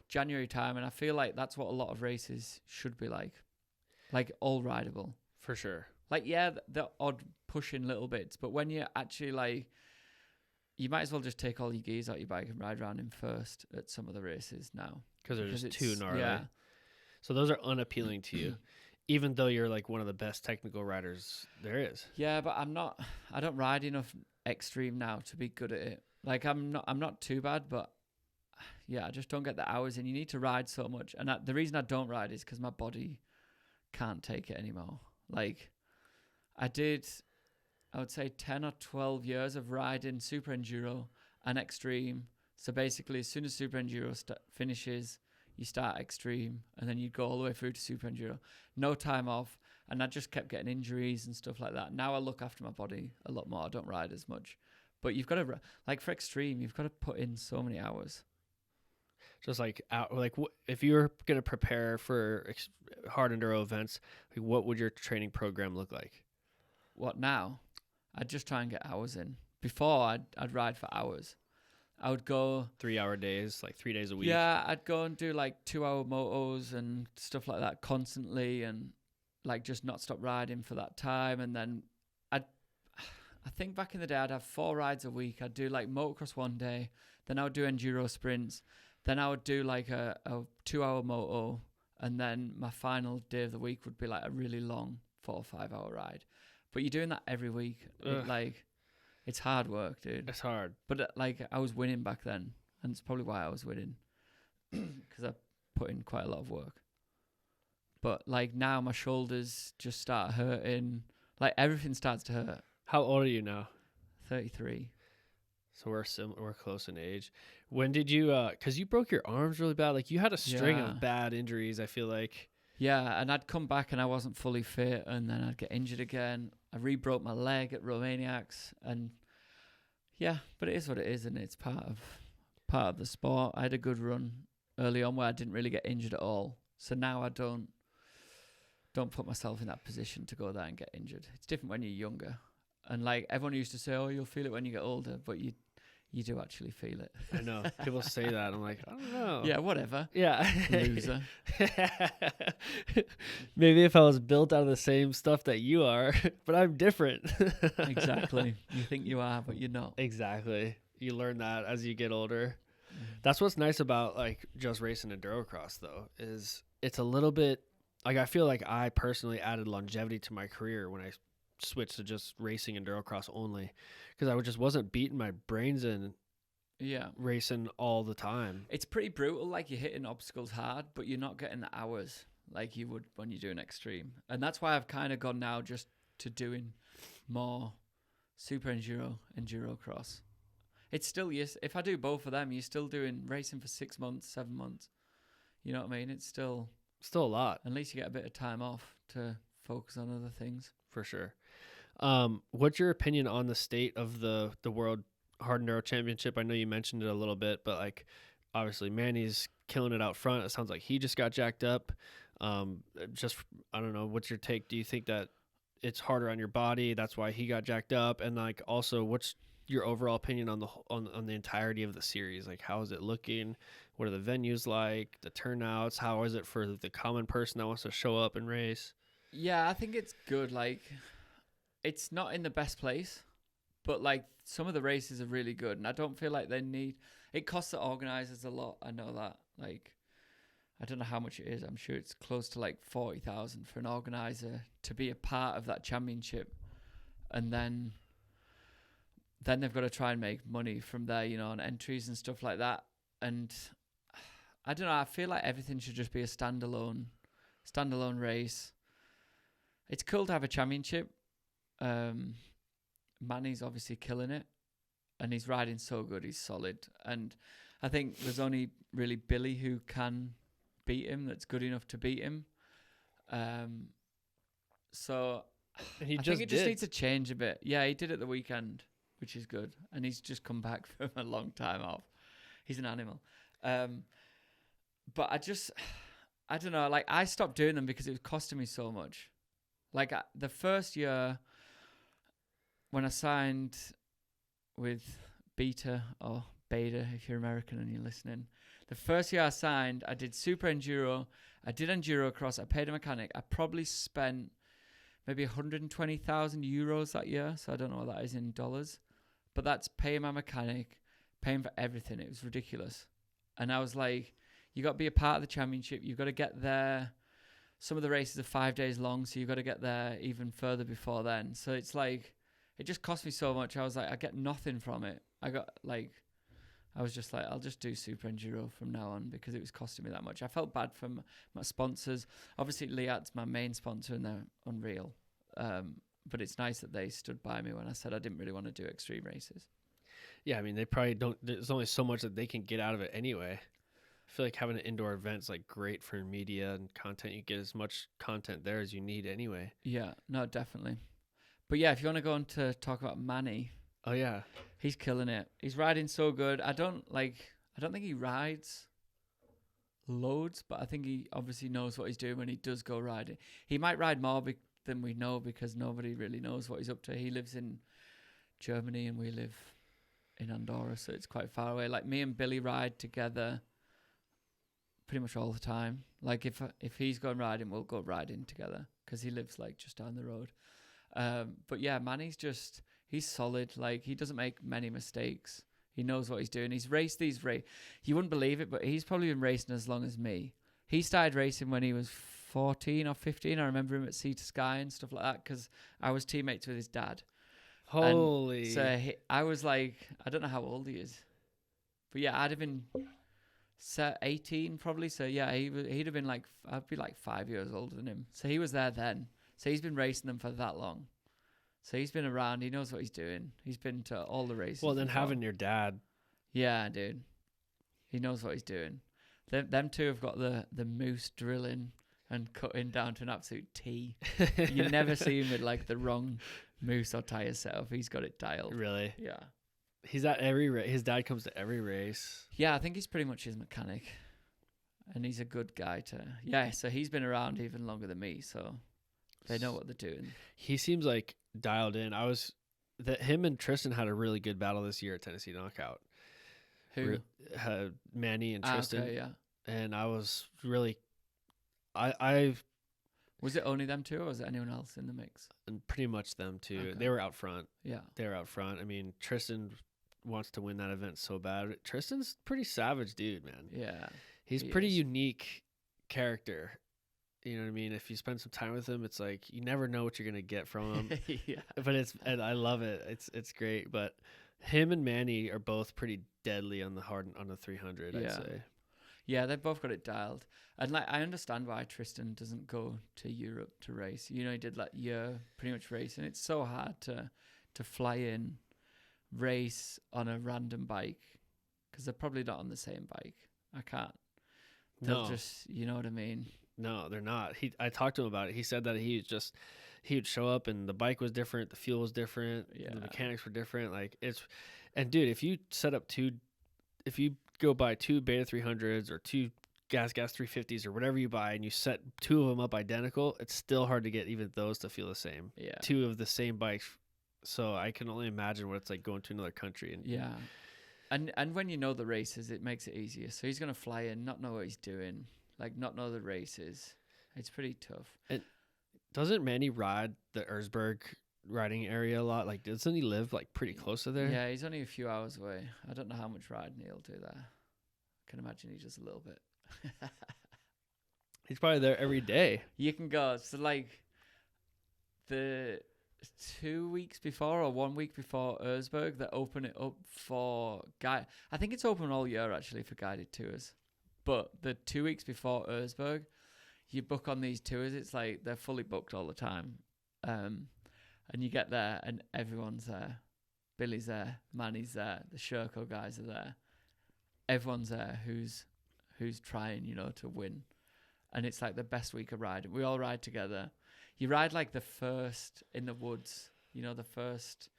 January time, and I feel like that's what a lot of races should be like all rideable.
For sure.
Like, yeah, the odd pushing little bits, but when you're actually like, you might as well just take all your gears out your bike and ride around in first at some of the races now.
Because they're just too gnarly.
Yeah.
So those are unappealing to you, even though you're like one of the best technical riders there is.
Yeah, but I don't ride enough extreme now to be good at it. Like, I'm not too bad, but yeah, I just don't get the hours in. You need to ride so much. And the reason I don't ride is because my body can't take it anymore. Like, I would say 10 or 12 years of riding SuperEnduro and extreme. So basically, as soon as SuperEnduro finishes, you start extreme, and then you go all the way through to SuperEnduro. No time off, and I just kept getting injuries and stuff like that. Now I look after my body a lot more. I don't ride as much. But you've got to, like for extreme, you've got to put in so many hours.
Just like if you were going to prepare for hard enduro events, like what would your training program look like?
What now? I'd just try and get hours in. Before, I'd ride for hours. I would go
3-hour days, like 3 days a week.
Yeah, I'd go and do like 2-hour motos and stuff like that constantly, and like just not stop riding for that time. And then I think back in the day, I'd have 4 rides a week. I'd do like motocross one day, then I would do enduro sprints, then I would do like a 2-hour moto, and then my final day of the week would be like a really long 4 or 5 hour ride. But you're doing that every week. It's hard work, dude.
It's hard.
But like, I was winning back then, and it's probably why I was winning, because I put in quite a lot of work. But like now, my shoulders just start hurting. Like, everything starts to hurt.
How old are you now?
33.
So we're close in age. When did you? Because you broke your arms really bad. Like, you had a string of bad injuries, I feel like.
Yeah, and I'd come back and I wasn't fully fit, and then I'd get injured again. I re-broke my leg at Romaniacs, and yeah, but it is what it is, and it's part of the sport. I had a good run early on where I didn't really get injured at all, so now I don't put myself in that position to go there and get injured. It's different when you're younger, and like everyone used to say, "Oh, you'll feel it when you get older," but you do actually feel it.
I know. People say that. I'm like, I don't know.
Yeah, whatever.
Yeah.
Loser.
Maybe if I was built out of the same stuff that you are, but I'm different.
Exactly. You think you are, but you're not.
Exactly. You learn that as you get older. That's what's nice about like just racing EnduroCross, though, is it's a little bit like, I feel like I personally added longevity to my career when I switched to just racing EnduroCross only, because I just wasn't beating my brains in racing all the time.
It's pretty brutal. Like, you're hitting obstacles hard, but you're not getting the hours like you would when you're doing extreme. And that's why I've kind of gone now just to doing more SuperEnduro, EnduroCross. It's still, yes, if I do both of them, you're still doing racing for 6 months, 7 months. You know what I mean? It's still
a lot.
At least you get a bit of time off to focus on other things.
For sure. What's your opinion on the state of the World Hard Enduro Championship? I know you mentioned it a little bit, but like, obviously Manny's killing it out front. It sounds like he just got jacked up. I don't know. What's your take? Do you think that it's harder on your body, that's why he got jacked up? And like, also, what's your overall opinion on the entirety of the series? Like, how is it looking? What are the venues like? The turnouts? How is it for the common person that wants to show up and race?
Yeah, I think it's good. Like, it's not in the best place, but like, some of the races are really good, and I don't feel like it costs the organizers a lot. I know that. Like, I don't know how much it is. I'm sure it's close to like 40,000 for an organizer to be a part of that championship, and then they've got to try and make money from there, you know, on entries and stuff like that. And I don't know. I feel like everything should just be a standalone race. It's cool to have a championship. Manny's obviously killing it, and he's riding so good. He's solid, and I think there's only really Billy who can beat him. That's good enough to beat him. So
And he
I
just
think it just
did.
needs to change a bit. Yeah, he did it the weekend, which is good. And he's just come back from a long time off. He's an animal. But I don't know. Like, I stopped doing them because it was costing me so much. Like, the first year when I signed with Beta, or Beta if you're American and you're listening, the first year I signed, I did SuperEnduro, I did EnduroCross, I paid a mechanic. I probably spent maybe 120,000 euros that year, so I don't know what that is in dollars. But that's paying my mechanic, paying for everything. It was ridiculous. And I was like, you got to be a part of the championship. You've got to get there. Some of the races are 5 days long, so you've got to get there even further before then. So it's like, it just cost me so much. I was like, I get nothing from it. I was just like, I'll just do SuperEnduro from now on because it was costing me that much. I felt bad for my sponsors. Obviously, Liat's my main sponsor and they're unreal. But it's nice that they stood by me when I said I didn't really want to do extreme races.
Yeah, I mean, they probably don't. There's only so much that they can get out of it anyway. I feel like having an indoor event is like great for media and content. You get as much content there as you need anyway.
Yeah, no, definitely. But yeah, if you want to go on to talk about Manny,
Oh yeah,
he's killing it. He's riding so good. I don't think he rides loads, but I think he obviously knows what he's doing when he does go riding. He might ride more than we know because nobody really knows what he's up to. He lives in Germany and we live in Andorra, so it's quite far away. Like, me and Billy ride together pretty much all the time. Like, if he's going riding, we'll go riding together because he lives like just down the road. But yeah, Manny's he's solid. Like, he doesn't make many mistakes. He knows what he's doing. He's raced these you wouldn't believe it, but he's probably been racing as long as me. He started racing when he was 14 or 15. I remember him at Sea to Sky and stuff like that because I was teammates with his dad.
holy.
And so I was like, I don't know how old he is, but yeah, I'd have been 18 probably. So yeah, he'd have been like, I'd be like 5 years older than him. So he was there then. So he's been racing them for that long. So he's been around. He knows what he's doing. He's been to all the races.
Well, then having your dad.
Yeah, dude. He knows what he's doing. Them two have got the moose drilling and cutting down to an absolute T. You never see him with like the wrong moose or tire setup. He's got it dialed.
Really?
Yeah.
He's at every race. His dad comes to every race.
Yeah, I think he's pretty much his mechanic. And he's a good guy to... Yeah, so he's been around even longer than me, so they know what they're doing.
He seems like dialed in. Him and Tristan had a really good battle this year at Tennessee Knockout.
Who?
Manny and Tristan.
Okay, yeah.
And I was really... I
Was it only them two, or was there anyone else in the mix?
and pretty much them too.
Okay.
They were out front.
Yeah.
They were out front. I mean, Tristan wants to win that event so bad. Tristan's pretty savage dude, man.
Yeah.
He's
He
pretty
is.
unique character. You know what I mean? If you spend some time with him, it's like you never know what you're gonna get from him.
Yeah.
But and I love it. It's great. But him and Manny are both pretty deadly on the 300. I'd
Yeah.
say.
Yeah, they've both got it dialed. And like, I understand why Tristan doesn't go to Europe to race. You know, he did that year pretty much racing. It's so hard to fly in, race on a random bike because they're probably not on the same bike. I can't. They'll just, you know what I mean?
No, they're not. I talked to him about it. He said that he would show up and the bike was different, the fuel was different,
Yeah.
the mechanics were different. And dude, if you set up if you go buy two Beta 300s or two gas 350s or whatever you buy and you set two of them up identical, it's still hard to get even those to feel the same.
Yeah.
Two of the same bikes. So I can only imagine what it's like going to another country.
Yeah. And when you know the races, it makes it easier. So he's going to fly in, not know what he's doing, like not know the races. It's pretty tough.
Doesn't Manny ride the Erzberg riding area a lot? Like, doesn't he live like pretty close to there?
Yeah, he's only a few hours away. I don't know how much riding he'll do there. I can imagine he does a little bit.
He's probably there every day.
You can go. So like the 2 weeks before or 1 week before Erzberg, they open it up for guide. I think it's open all year actually for guided tours. But the 2 weeks before Erzberg, you book on these tours. It's like they're fully booked all the time. And you get there and everyone's there. Billy's there, Manny's there, the Sherco guys are there. Everyone's there who's trying, to win. And it's like the best week of riding. We all ride together. you ride like the first in the woods, the first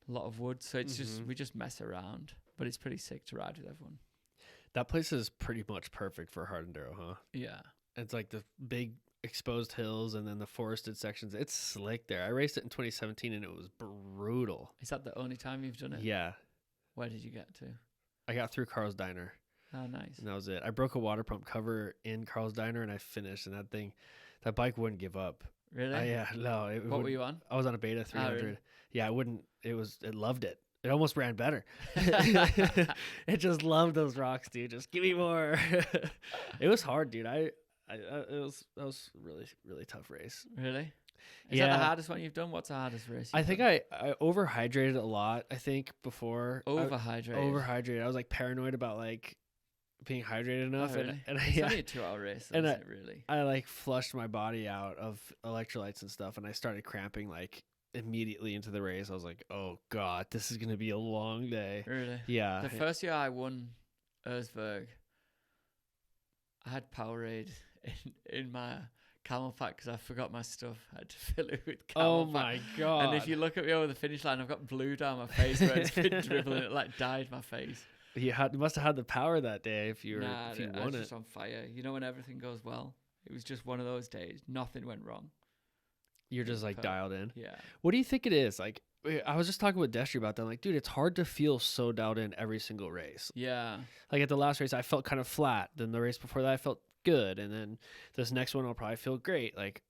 lot of woods. So it's just, we just mess around, but it's pretty sick to ride with everyone.
That place is pretty much perfect for hard enduro, huh?
Yeah.
It's like the big exposed hills and then the forested sections. It's slick there. I raced it in 2017 and it was brutal.
Is that the only time you've done it?
Yeah.
Where did you get to?
I got through Carl's Diner.
Oh, nice.
And that was it. I broke a water pump cover in Carl's Diner and I finished, and that bike wouldn't give up.
Really?
Yeah, no.
What were you on?
I was on a Beta 300.
Really?
Yeah, it loved it. It almost ran better. It just loved those rocks, dude. Just give me more. It was hard, dude. That was really, really tough race.
Really? Is that the hardest one you've done? What's the hardest race?
I think I overhydrated a lot. I think before
overhydrated.
I was like paranoid about like being hydrated enough.
Oh, really?
And
it's only a 2-hour race, though, isn't it, really?
I like flushed my body out of electrolytes and stuff, and I started cramping like immediately into the race. I was like, oh god, this is gonna be a long day.
Really?
Yeah.
The first year I won Erzberg, I had Powerade in my camel pack because I forgot my stuff. I had to fill it with camel pack.
My god.
And if you look at me over the finish line, I've got blue down my face where it's been dribbling. It like dyed my face.
You must have had the power that day if you
I
won
was
it.
just on fire. When everything goes well, it was just one of those days. Nothing went wrong.
You're just like dialed in.
Yeah.
What do you think it is? Like, I was just talking with Destry about that. I'm like, dude, it's hard to feel so dialed in every single race.
Yeah.
Like at the last race, I felt kind of flat. Then the race before that, I felt good. And then this next one, I'll probably feel great. Like,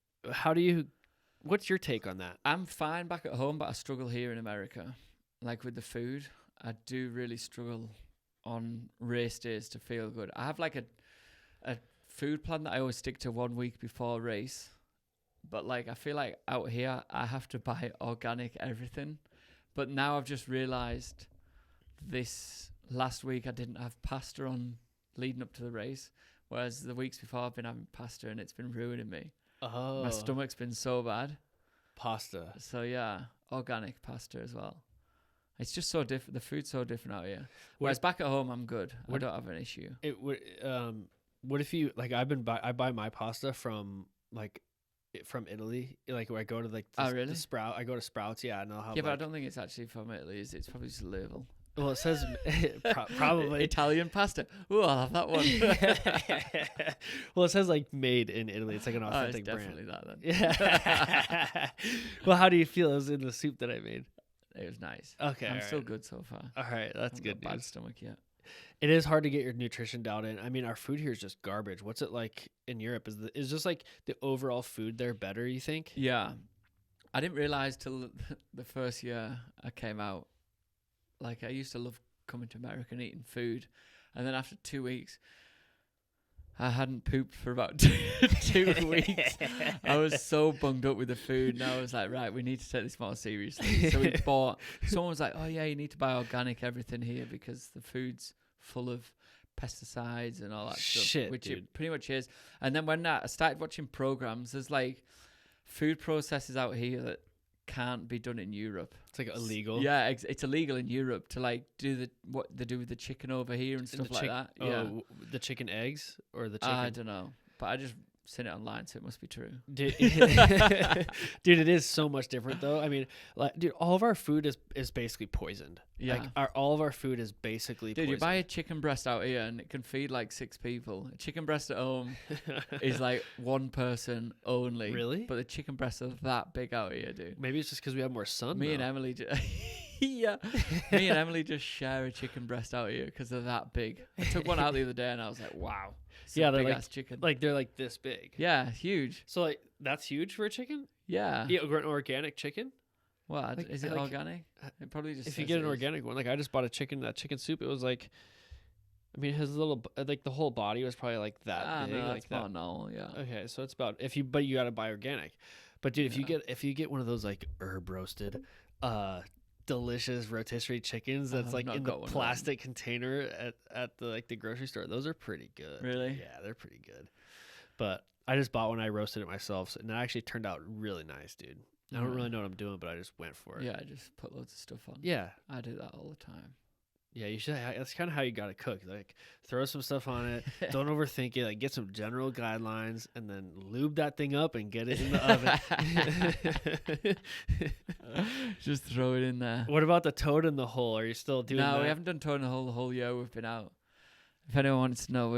what's your take on that?
I'm fine back at home, but I struggle here in America. Like with the food, I do really struggle on race days to feel good. I have like a food plan that I always stick to 1 week before race. But like, I feel like out here, I have to buy organic everything. But now I've just realized this last week I didn't have pasta on leading up to the race. Whereas the weeks before I've been having pasta and it's been ruining me.
Oh.
My stomach's been so bad.
Pasta.
So yeah, organic pasta as well. It's just so different. The food's so different out here. Whereas back at home, I'm good. I don't have an issue.
What if you like? I buy my pasta from Italy. Like where I go to like
really?
the Sprout. I go to Sprouts. Yeah, and I'll have.
Yeah, but I don't think it's actually from Italy. It's probably just a label.
Well, it says probably
Italian pasta. Ooh, I'll have that one.
Well, it says like made in Italy. It's like an authentic
it's
brand.
definitely that then.
Yeah. Well, how do you feel? It was in the soup that I made.
It was nice.
Okay,
I'm still good so far.
All right, that's good
Bad
news.
stomach yet.
It is hard to get your nutrition dialed in. I mean, our food here is just garbage. What's it like in Europe? Is just like the overall food there better, you think?
Yeah. I didn't realize till the first year I came out. Like, I used to love coming to America and eating food. And then after 2 weeks, I hadn't pooped for about 2 weeks. I was so bunged up with the food. And I was like, right, we need to take this more seriously. So someone was like, oh yeah, you need to buy organic everything here because the food's full of pesticides and all that stuff. Which
dude.
It pretty much is. And then when I started watching programs, there's like food processes out here that can't be done in Europe.
It's like illegal.
Yeah, it's illegal in Europe to like do what they do with the chicken over here and stuff like that. Yeah,
the chicken eggs or the chicken.
I don't know, but I just seen it online, so it must be true.
Dude, dude, it is so much different though. I mean, like, dude, all of our food is basically poisoned.
Yeah,
like all of our food is basically
dude,
poisoned.
you buy a chicken breast out here and it can feed like 6 people. A chicken breast at home is like one person only.
Really?
But the chicken breasts are that big out here, dude.
Maybe it's just because we have more sun.
Me and Emily yeah, me and Emily just share a chicken breast out here because they're that big. I took one out the other day and I was like, wow.
Yeah, they're
big
like
ass chicken.
Like they're like this big.
Yeah, huge.
So like that's huge for a chicken.
Yeah.
Yeah, an organic chicken.
What
Like,
is it
like,
organic? It probably just.
If you get an organic one, like I just bought that chicken soup. It was like, I mean, his little like the whole body was probably like that big,
no,
like that.
No, yeah.
Okay, so it's about but you got to buy organic. But dude, if you get one of those like herb roasted, delicious rotisserie chickens that's like in the plastic container at the like the grocery store, those are pretty good.
Really?
Yeah, they're pretty good. But I just bought one. I roasted it myself, and it actually turned out really nice, dude. I don't really know what I'm doing, but I just went for it.
Yeah, I just put loads of stuff on.
Yeah,
I do that all the time.
Yeah, you should. That's kind of how you got to cook. Like, throw some stuff on it. Don't overthink it. Like, get some general guidelines, and then lube that thing up and get it in the oven.
Just throw it in there.
What about the toad in the hole? Are you still doing that?
No, we haven't done toad in the hole the whole year we've been out. If anyone wants to know,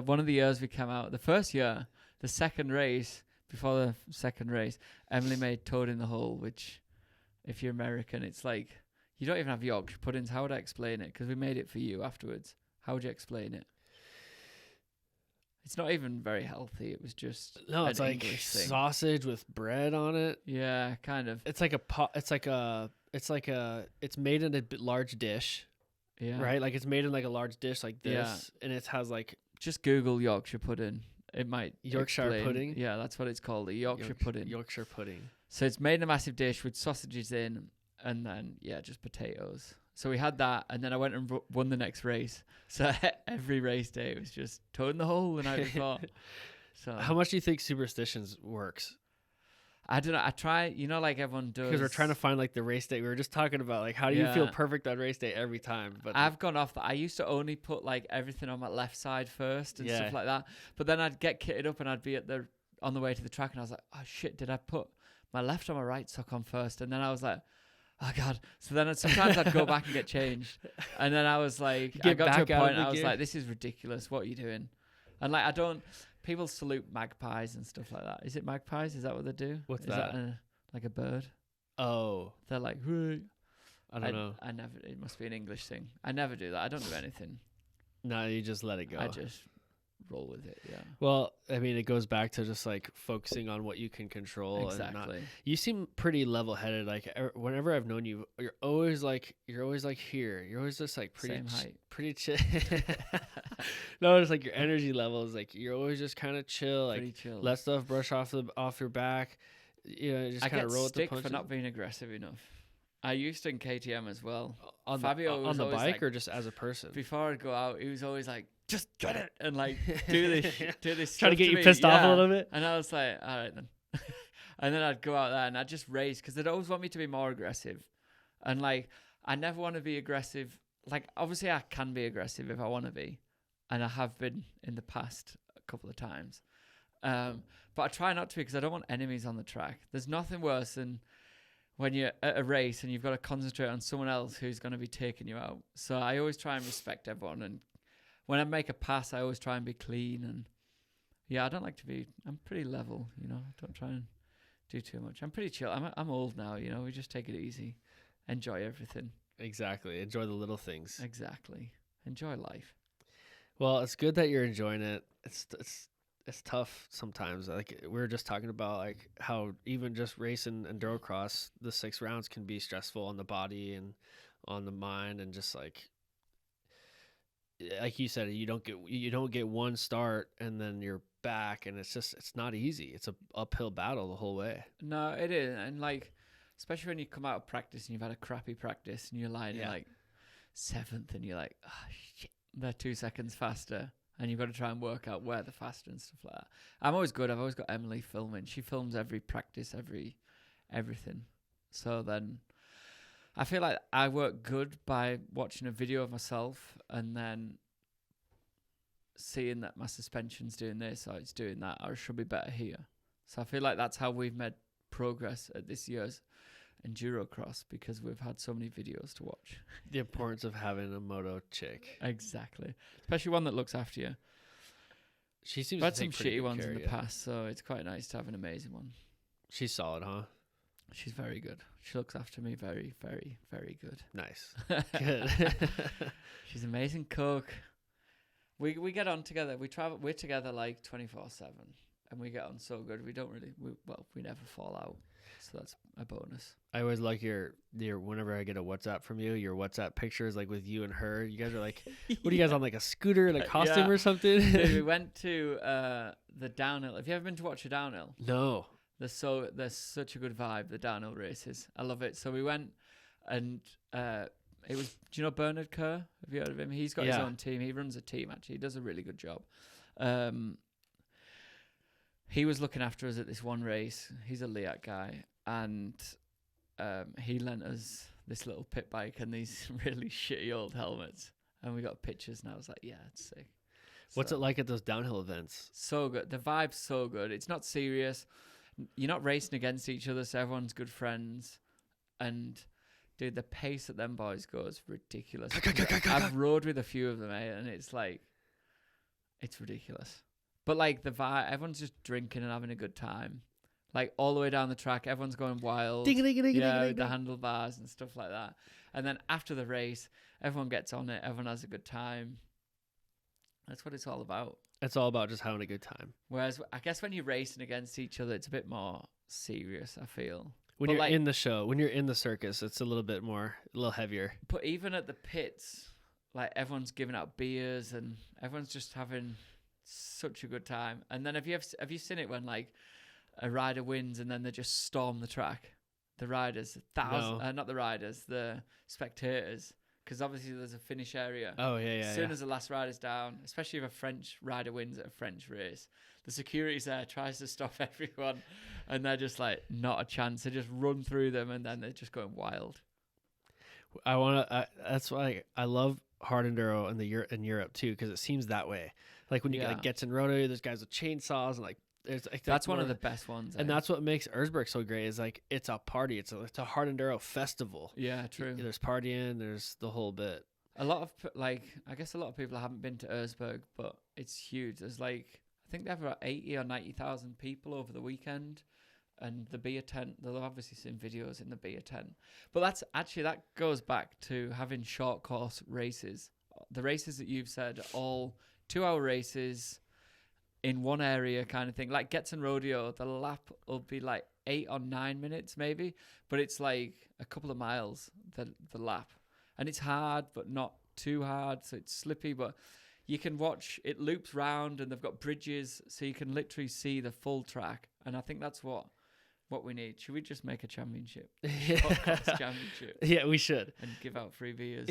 one of the years we came out, the first year, the second race, before the second race, Emily made toad in the hole, which, if you're American, it's like, you don't even have Yorkshire puddings. How would I explain it? Because we made it for you afterwards. How would you explain it? It's not even very healthy. It was just
it's like sausage with bread on it.
Yeah, kind of.
It's like it's made in a large dish.
Yeah.
Right? Like, it's made in like a large dish like this, and it has like...
Just Google Yorkshire pudding. It might
Yorkshire
explain.
pudding?
Yeah, that's what it's called, a Yorkshire pudding.
Yorkshire pudding.
So it's made in a massive dish with sausages in, and then, just potatoes. So we had that, and then I went and won the next race. So every race day, it was just toad in the hole the night before. So
how much do you think Superstitions works?
I don't know. I try, like everyone does.
Because we're trying to find like the race day. We were just talking about like, how do you feel perfect on race day every time? But
I've gone off that. I used to only put like everything on my left side first and stuff like that. But then I'd get kitted up and I'd be on the way to the track, and I was like, oh shit, did I put my left or my right sock on first? And then I was like, oh god. So then sometimes I'd go back and get changed. And then I was like, I got to a point, I was like, this is ridiculous. What are you doing? And like, people salute magpies and stuff like that. Is it magpies? Is that what they do?
What's
is that? Like a bird?
Oh.
They're like, hey.
I don't know.
I never. It must be an English thing. I never do that. I don't do anything.
No, you just let it go.
I just roll with it. Yeah.
Well, I mean, it goes back to just like focusing on what you can control.
Exactly.
You seem pretty level-headed. Like whenever I've known you, you're always like here. You're always just like pretty
same height.
Pretty chill. No, it's like your energy level is like you're always just kind of chill. Like,
pretty chill.
Let stuff brush off your back. Just kind of roll with the punches.
I get stick for not being aggressive enough. I used to in KTM as well.
Fabio on the bike, like, or just as a person?
Before I'd go out, he was always like, just get it and like do this.
Trying to get you pissed off a little bit.
And I was like, all right then. And then I'd go out there and I'd just race because they'd always want me to be more aggressive. And like, I never want to be aggressive. Like, obviously I can be aggressive if I want to be. And I have been in the past a couple of times. But I try not to because I don't want enemies on the track. There's nothing worse than when you're at a race and you've got to concentrate on someone else who's going to be taking you out. So I always try and respect everyone. And when I make a pass, I always try and be clean. And I don't like to be, I'm pretty level, I don't try and do too much. I'm pretty chill. I'm old now, we just take it easy. Enjoy everything.
Exactly. Enjoy the little things.
Exactly. Enjoy life.
Well, it's good that you're enjoying it. It's tough sometimes. Like we were just talking about, like how even just racing EnduroCross, the 6 rounds can be stressful on the body and on the mind, and just like you said, you don't get one start and then you're back, and it's not easy. It's a uphill battle the whole way.
No, it is, and like especially when you come out of practice and you've had a crappy practice and you're lying like 7th and you're like, oh shit, they're 2 seconds faster. And you've got to try and work out where they're faster and stuff like that. I'm always good. I've always got Emily filming. She films every practice, everything. So then I feel like I work good by watching a video of myself and then seeing that my suspension's doing this or it's doing that, or it should be better here. So I feel like that's how we've made progress at this year's EnduroCross, because we've had so many videos to watch.
The importance of having a moto chick.
Exactly. Especially one that looks after you.
She seems
We've had
to
some
take
shitty ones in the
yeah.
past, so it's quite nice to have an amazing one.
She's solid, huh?
She's very good. She looks after me very, very, very good.
Nice. Good.
She's an amazing cook. We get on together. We're together like 24/7, and we get on so good. We never fall out. So that's a bonus.
I always like your whenever I get a WhatsApp from you, your WhatsApp pictures like with you and her. You guys are like, what are you guys on, like a scooter and a costume or something?
Dude, we went to the downhill. Have you ever been to watch a downhill?
No.
There's such a good vibe, the downhill races. I love it. So we went and it was, do you know Bernard Kerr? Have you heard of him? He's got his own team. He runs a team actually. He does a really good job. He was looking after us at this one race. He's a Liat guy. And he lent us this little pit bike and these really shitty old helmets. And we got pictures, and I was like, yeah, it's sick.
What's it like at those downhill events?
So good. The vibe's so good. It's not serious. You're not racing against each other, so everyone's good friends. And, dude, the pace that them boys go is ridiculous. I've rode with a few of them, and it's like, it's ridiculous. But, like, the vibe, everyone's just drinking and having a good time. Like, all the way down the track, everyone's going wild. With the handlebars and stuff like that. And then after the race, everyone gets on it. Everyone has a good time. That's what it's all about.
It's all about just having a good time.
Whereas, I guess when you're racing against each other, it's a bit more serious, I feel.
When you're in the show, when you're in the circus, it's a little bit more, a little heavier.
But even at the pits, like, everyone's giving out beers and everyone's just having such a good time. And then have you seen it when, like, a rider wins and then they just storm the track? The riders, not the riders, the spectators. Because obviously there's a finish area.
Oh, yeah.
As soon as the last rider's down, especially if a French rider wins at a French race, the security's there, tries to stop everyone, and they're just like, not a chance. They just run through them, and then they're just going wild.
That's why I love hard enduro in Europe too, because it seems that way. Like when you get gets in roto, there's guys with chainsaws and like.
That's one of the best ones,
and that's what makes Erzberg so great. Is like it's a party. It's a hard enduro festival.
Yeah, true.
There's partying. There's the whole bit.
A lot of I guess a lot of people haven't been to Erzberg, but it's huge. There's like I think they have about 80 or 90,000 people over the weekend, and the beer tent. They'll obviously seen videos in the beer tent, but that goes back to having short course races. The races that you've said, all 2-hour races. In one area kind of thing, like Getson Rodeo, the lap will be like 8 or 9 minutes maybe, but it's like a couple of miles, the lap. And it's hard, but not too hard, so it's slippy, but you can watch, it loops round and they've got bridges, so you can literally see the full track. And I think that's what we need. Should we just make a championship? Motocross championship.
Yeah, we should.
And give out free beers.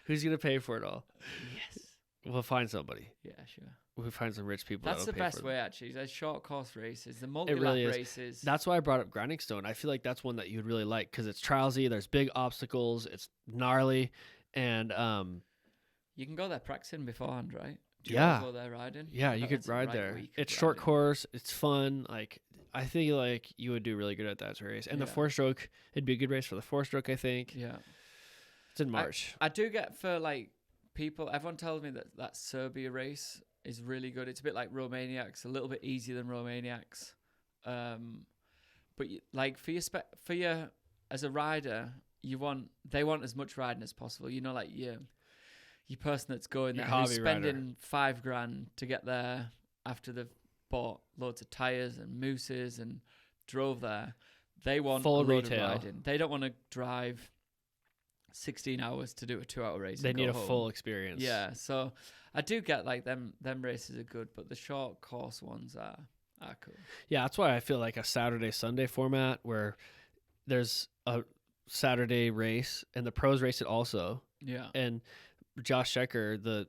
Who's going to pay for it all?
Yes.
We'll find somebody.
Yeah, sure.
We'll find some rich people.
That's the best way, actually. There's short course races, the multi-lap races.
That's why I brought up Grinding Stone. I feel like that's one that you'd really like because it's trialsy. There's big obstacles. It's gnarly, and
you can go there practicing beforehand, right? Do
you
go there riding?
Yeah, you could ride there. It's short course. It's fun. Like I think like you would do really good at that race. And the 4-stroke, it'd be a good race for the 4-stroke. I think.
Yeah.
It's in March.
I do get for like. People, everyone tells me that Serbia race is really good. It's a bit like Romaniacs, a little bit easier than Romaniacs. But like for your as a rider, they want as much riding as possible. You know, like your person that's going there, who's spending $5,000 to get there after they've bought loads of tires and mousses and drove there. They want
full
a load
retail.
Of riding. They don't want to drive 16 hours to do a 2-hour race.
They need a full experience.
Yeah, so I do get like them races are good, but the short course ones are cool.
Yeah, that's why I feel like a Saturday Sunday format where there's a Saturday race and the pros race it also.
Yeah.
And Josh Shecker, the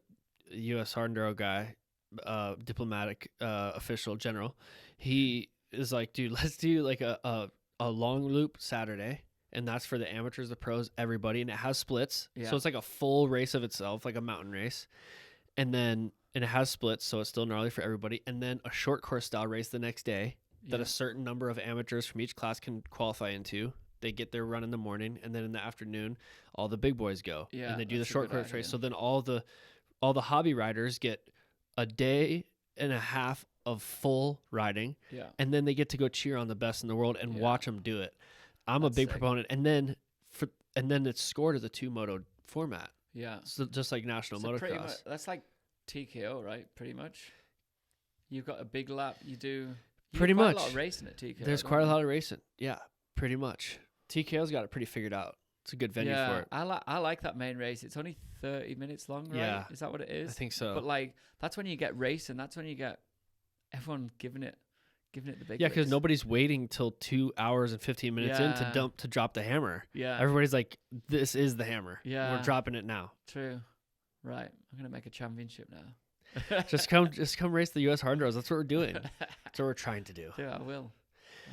US Hard Enduro guy, diplomatic official general, he is like, dude, let's do like a long loop Saturday. And that's for the amateurs, the pros, everybody. And it has splits. Yeah. So it's like a full race of itself, like a mountain race. And it has splits, so it's still gnarly for everybody. And then a short course style race the next day that a certain number of amateurs from each class can qualify into. They get their run in the morning, and then in the afternoon, all the big boys go.
Yeah,
and they do the short course race. So then all the hobby riders get a day and a half of full riding.
Yeah.
And then they get to go cheer on the best in the world and watch them do it. I'm a big proponent, and then it's scored as a 2-moto format.
Yeah,
so just like national motocross.
That's like TKO, right? Pretty much. You've got a big lap. You do
pretty much
a lot of racing at TKO.
There's quite a lot of racing. Yeah, pretty much. TKO's got it pretty figured out. It's a good venue for it.
I like that main race. It's only 30 minutes long, right?
Yeah,
is that what it is?
I think so.
But like that's when you get racing. That's when you get everyone giving it the big.
Yeah, because nobody's waiting till 2 hours and 15 minutes in to drop the hammer.
Yeah,
everybody's like, "This is the hammer.
Yeah,
we're dropping it now."
True. Right. I'm gonna make a championship now.
just come race the US Hard Enduros. That's what we're doing. That's what we're trying to do.
Yeah, I will.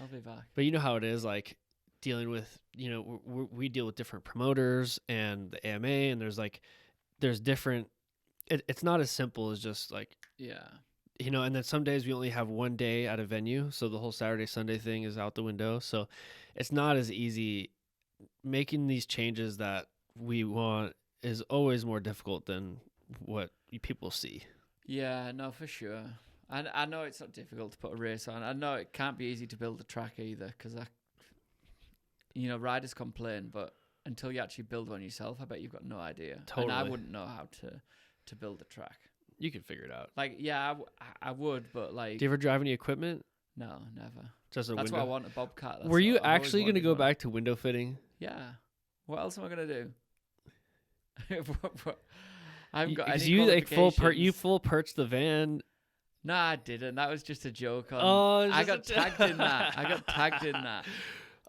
I'll be back.
But you know how it is. Like dealing with, we deal with different promoters and the AMA, and there's different, it's not as simple as just like,
Yeah.
and then some days we only have one day at a venue. So the whole Saturday, Sunday thing is out the window. So it's not as easy. Making these changes that we want is always more difficult than what people see.
Yeah, no, for sure. I know it's not difficult to put a race on. I know it can't be easy to build a track either, because riders complain, but until you actually build one yourself, I bet you've got no idea.
Totally.
And I wouldn't know how to build a track.
You can figure it out.
Like, yeah, I would, but like...
Do you ever drive any equipment?
No, never.
Just a
That's
window?
why I want a Bobcat.
Were you actually going to go back to window fitting?
Yeah. What else am I going to do? I haven't got any
you like
qualifications.
full perched the van.
No, I didn't. That was just a joke.
I
got tagged in that. I got tagged in that.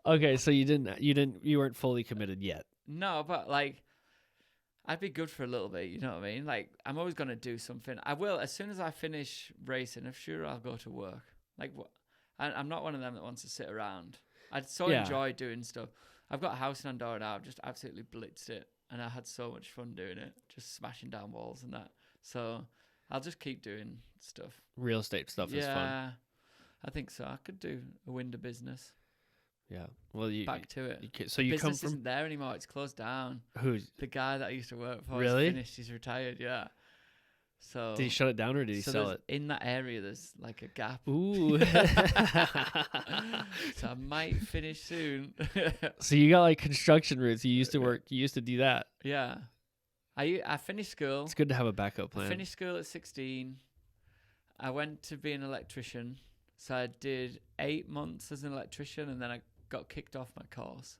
Okay, so you weren't fully committed yet.
No, but like, I'd be good for a little bit. You know what I mean? Like, I'm always gonna do something. I will as soon as I finish racing. I'm sure I'll go to work. Like, I'm not one of them that wants to sit around. I enjoy doing stuff. I've got a house in Andorra now. I've just absolutely blitzed it, and I had so much fun doing it, just smashing down walls and that. So I'll just keep doing stuff.
Real estate stuff is fun.
Yeah, I think so. I could do a window business.
Yeah. Well,
Back to it.
So you
business
come from
isn't there anymore. It's closed down.
Who's
The guy that I used to work for.
Really?
He's finished. He's retired. Yeah. So
did he shut it down or did he sell it?
In that area, there's like a gap.
Ooh.
So I might finish soon.
So you got like construction roots. You used to do that.
Yeah. I finished school.
It's good to have a backup plan.
I finished school at 16. I went to be an electrician. So I did 8 months as an electrician, and then I got kicked off my course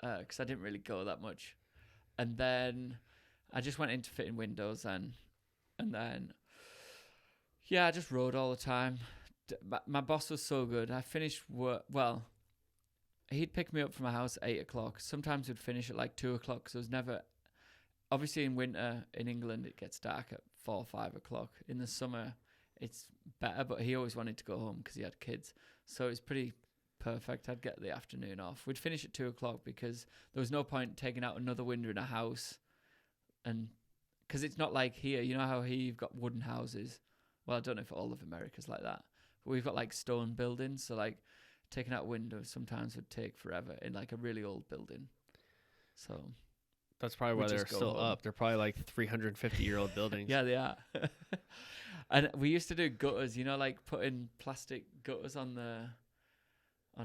because I didn't really go that much. And then I just went into fitting windows and then, yeah, I just rode all the time. My boss was so good. I finished work. Well, he'd pick me up from my house at 8 o'clock. Sometimes we'd finish at like 2 o'clock. So it was never... Obviously, in winter in England, it gets dark at 4 or 5 o'clock. In the summer, it's better, but he always wanted to go home because he had kids. So it was pretty perfect. I'd get the afternoon off. We'd finish at 2 o'clock because there was no point taking out another window in a house. And because it's not like here. You know how here you've got wooden houses? Well, I don't know if all of America's like that. But we've got like stone buildings. So like taking out windows sometimes would take forever in like a really old building. So...
That's probably why they're still up. They're probably like 350-year-old buildings.
Yeah, they are. And we used to do gutters, like putting plastic gutters on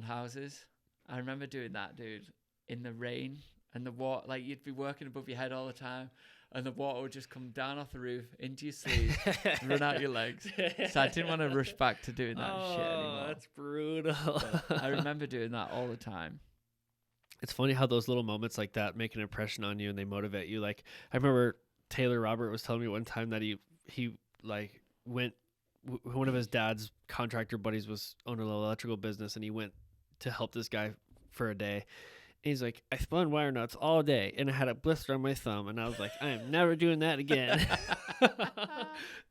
houses. I remember doing that, dude, in the rain and the water. Like you'd be working above your head all the time, and the water would just come down off the roof into your sleeve, run out your legs. So I didn't want to rush back to doing that shit anymore.
That's brutal.
I remember doing that all the time.
It's funny how those little moments like that make an impression on you and they motivate you. Like I remember Taylor Robert was telling me one time that he like went, one of his dad's contractor buddies was owning an electrical business, and he went to help this guy for a day. And he's like, I spun wire nuts all day and I had a blister on my thumb, and I was like, I am never doing that again.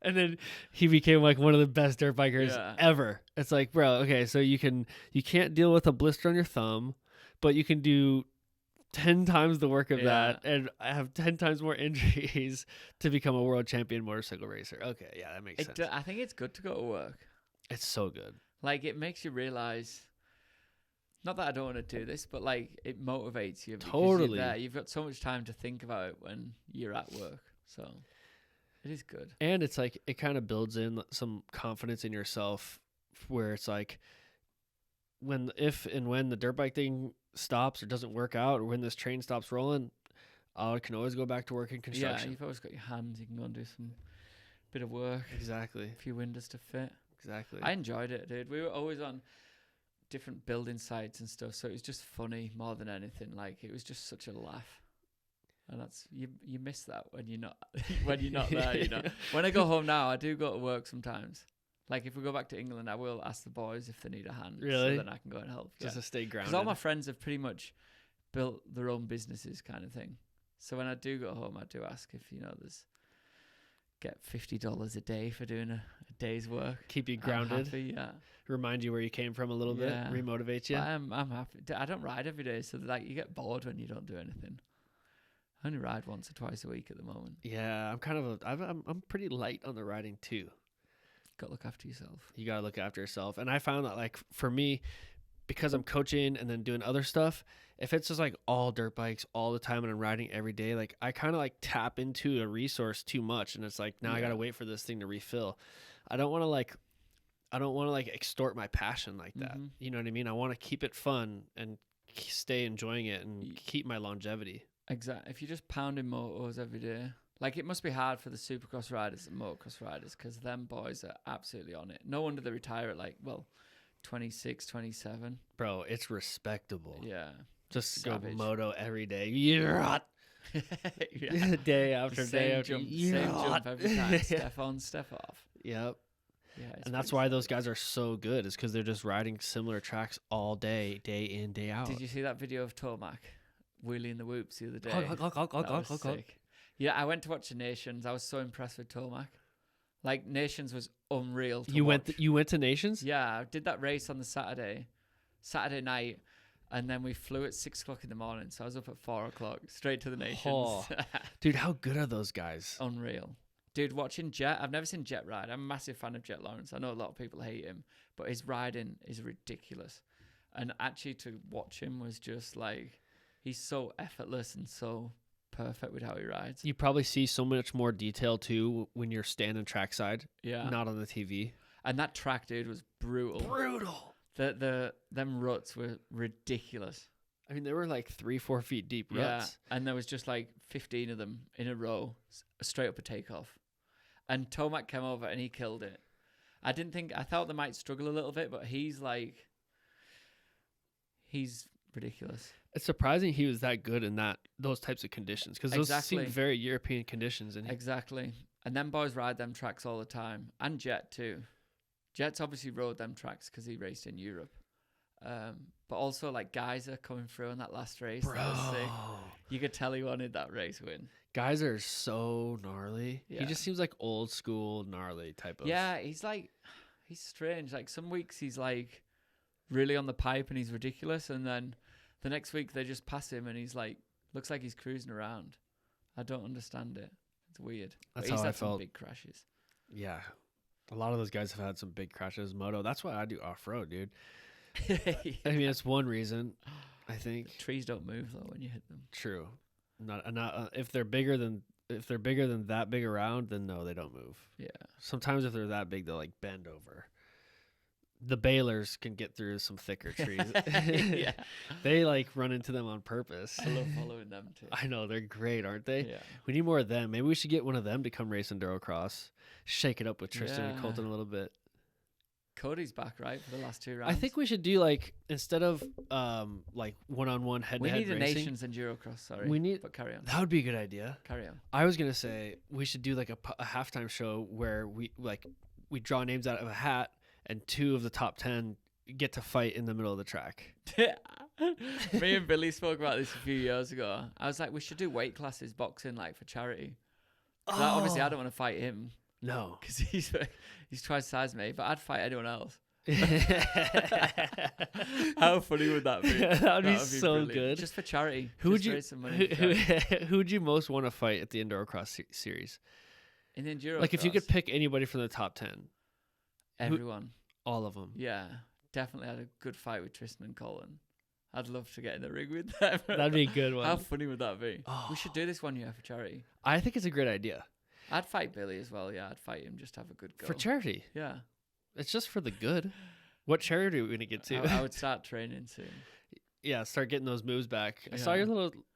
And then he became like one of the best dirt bikers ever. It's like, bro, okay, so you can't deal with a blister on your thumb, but you can do 10 times the work of that and have 10 times more injuries to become a world champion motorcycle racer. Okay, yeah, that makes sense.
I think it's good to go to work.
It's so good.
Like, it makes you realize, not that I don't want to do this, but like it motivates you.
Totally.
You're there. You've got so much time to think about it when you're at work. So it is good.
And it's like, it kind of builds in some confidence in yourself, where it's like, when the dirt bike thing stops or doesn't work out, or when this train stops rolling, I can always go back to work in construction.
Yeah, you've always got your hands. You can go and do some bit of work.
Exactly.
A few windows to fit.
Exactly.
I enjoyed it, dude. We were always on different building sites and stuff, so it was just funny more than anything. Like, it was just such a laugh. And that's you miss that when you're not there, When I go home now, I do go to work sometimes. Like, if we go back to England, I will ask the boys if they need a hand.
Really?
So then I can go and help.
Just to stay grounded.
Because all my friends have pretty much built their own businesses kind of thing. So when I do go home, I do ask if, there's get $50 a day for doing a day's work.
Keep you
I'm
grounded.
happy, yeah.
Remind you where you came from a little
Yeah.
bit. Remotivate you.
But I'm happy. I don't ride every day, so like you get bored when you don't do anything. I only ride once or twice a week at the moment.
Yeah, I'm pretty light on the riding too.
Got to look after yourself.
You gotta look after yourself. And I found that like for me, because I'm coaching and then doing other stuff, if it's just like all dirt bikes all the time and I'm riding every day, like I kind of like tap into a resource too much, and it's like now I gotta wait for this thing to refill. I don't want to like extort my passion like that.
Mm-hmm.
You know what I mean? I want to keep it fun and stay enjoying it and keep my longevity.
Exactly. If you're just pounding motos every day, like it must be hard for the supercross riders and motocross riders, because them boys are absolutely on it. No wonder they retire at 26, 27.
Bro, it's respectable.
Yeah.
Just
Savage.
go moto every day. Yeah. Day after day after
Same jump every time. Step on, step off.
Yep.
Yeah, it's
And that's
pretty
why
sick.
those guys are so good, is because they're just riding similar tracks all day, day in, day out.
Did you see that video of Tomac wheeling the whoops the other day?
That
That was sick. Yeah, I went to watch the Nations. I was so impressed with Tomac. Like Nations was unreal. To
You
watch.
went to Nations?
Yeah, I did that race on the Saturday night, and then we flew at 6:00 in the morning. So I was up at 4:00 straight to the Nations.
Oh. Dude, how good are those guys?
Unreal. Dude, watching Jet, I've never seen Jet ride. I'm a massive fan of Jet Lawrence. I know a lot of people hate him, but his riding is ridiculous. And actually to watch him was just like, he's so effortless and so perfect with how he rides.
You probably see so much more detail too when you're standing trackside,
Yeah.
not on the TV.
And that track, dude, was brutal.
Brutal.
Them ruts were ridiculous.
I mean, they were like 3-4 feet deep ruts.
Yeah. And there was just like 15 of them in a row, straight up a takeoff. And Tomac came over and he killed it. I thought they might struggle a little bit, but he's ridiculous.
It's surprising he was that good in those types of conditions, because those seem very European conditions. And
Exactly. And them boys ride them tracks all the time. And Jet too. Jet's obviously rode them tracks because he raced in Europe. But also like Geyser coming through in that last race.
bro,
That was sick. You could tell he wanted that race win.
guys are so gnarly.
Yeah.
He just seems like old school gnarly type of.
Yeah, he's strange. Like some weeks he's like really on the pipe and he's ridiculous, and then the next week they just pass him and he's like looks like he's cruising around. I don't understand it. It's weird.
That's
But he's
how I
had some
felt.
big crashes.
Yeah. A lot of those guys have had some big crashes moto. That's why I do off road, dude. I mean, it's one reason. I think.
Trees don't move though when you hit them.
True. Not if they're bigger than that big around, then no, they don't move.
Yeah.
Sometimes if they're that big, they'll like bend over. The balers can get through some thicker trees.
Yeah.
They like run into them on purpose.
I love following them too.
I know, they're great, aren't they?
Yeah.
We need more of them. Maybe we should get one of them to come race EnduroCross. Shake it up with Tristan and
Yeah.
Colton a little bit.
Cody's back, right, for the last 2 rounds?
I think we should do like, instead of like one-on-one
we
head-to-head
need a
racing.
Nations EnduroCross, sorry.
We need-
But carry on.
That would be a good idea.
Carry on.
I was gonna say we should do like a halftime show where we draw names out of a hat, and 2 of the top 10 get to fight in the middle of the track.
Me and Billy spoke about this a few years ago. I was like, we should do weight classes, boxing, like for charity. 'Cause obviously, I don't want to fight him
No.
because he's twice the size of me, but I'd fight anyone else. How funny would that be?
That would be so
brilliant.
good.
Just for charity.
Who would
Just
you
raise some money for charity.
who would you most want to fight at the EnduroCross series?
In the EnduroCross,
Like if you could pick anybody from the top 10,
everyone.
all of them.
Yeah, definitely had a good fight with Tristan and Colin. I'd love to get in the ring with them.
That'd be a good one.
How funny would that be?
Oh.
We should do this one year for charity.
I think it's a great idea.
I'd fight Billy as well. Yeah, I'd fight him just to have a good go.
For charity.
Yeah.
It's just for the good. What charity are we gonna get to?
I would start training soon.
Yeah, start getting those moves back. I saw
Yeah.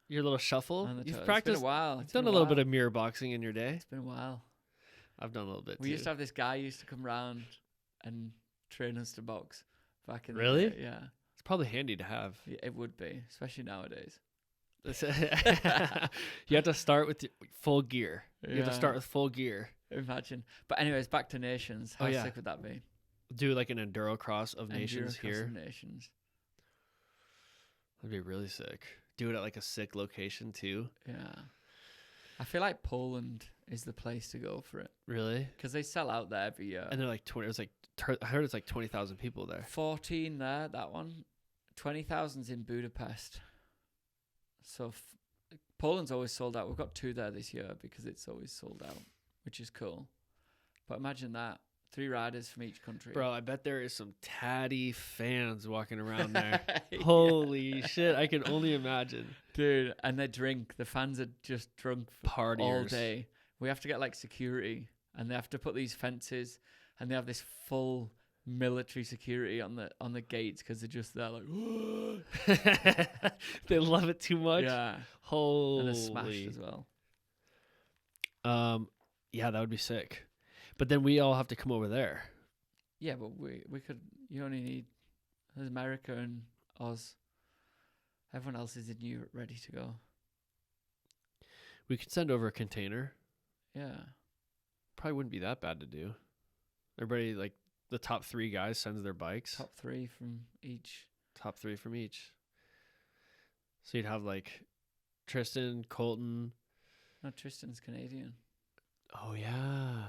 your little shuffle.
On the
You've
toes.
practiced.
It's been a while.
You've done a little bit of mirror boxing in your day.
It's been a while.
I've done a little bit
We
too.
used to have this guy who used to come round and train us to box back in the
Really?
day. Yeah.
It's probably handy to have.
Yeah, it would be, especially nowadays.
You have to start with full gear. You have to
Yeah.
start with full gear.
Imagine. But anyways, back to Nations. How
Oh, yeah.
sick would that be?
Do like an EnduroCross of Nations
EnduroCross
here.
of Nations.
That'd be really sick. Do it at like a sick location too.
Yeah. I feel like Poland is the place to go for it
Really?
because they sell out there every year.
And they're like 20. It was like I heard it's like 20,000 people there.
14 there, that one. 20,000's in Budapest. So Poland's always sold out. We've got 2 there this year because it's always sold out, which is cool. But imagine that. 3 riders from each country.
Bro, I bet there is some tatty fans walking around there. Holy shit, I can only imagine.
Dude, and they drink. The fans are just drunk
Partiers.
all day. We have to get like security, and they have to put these fences, and they have this full military security on the gates because they're just there like
They love it too much.
yeah.
Holy.
And they're smashed as well.
Yeah, that would be sick. But then we all have to come over there.
Yeah, but we could. You only need there's America and Oz. Everyone else is in Europe ready to go.
We could send over a container.
Yeah.
Probably wouldn't be that bad to do. Everybody, like the top 3 guys sends their bikes.
Top 3 from each.
Top 3 from each. So you'd have like Tristan, Colton.
No, Tristan's Canadian.
Oh yeah.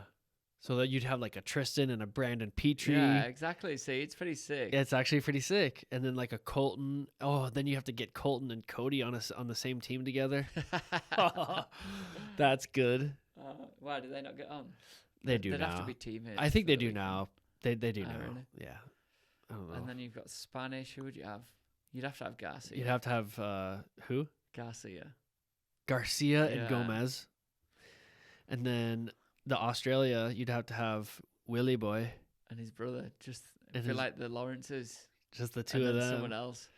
So that you'd have like a Tristan and a Brandon Petrie.
Yeah, exactly. See, it's pretty sick.
It's actually pretty sick. And then like a Colton. Oh, then you have to get Colton and Cody on the same team together. That's good.
Why do they not get on?
They do
They'd
now.
have to be teammates.
I think
so
they
that
do
we can-
now. They do
Oh,
now.
really?
Yeah. I don't know.
And then you've got Spanish. Who would you have? You'd have to have Garcia.
You'd have to have who?
Garcia.
Garcia and
Yeah.
Gomez. And then the Australia, you'd have to have Willie Boy.
And his brother. Just I
And
feel
his-
like the Lawrences.
Just the 2
and
of
then
them.
someone else.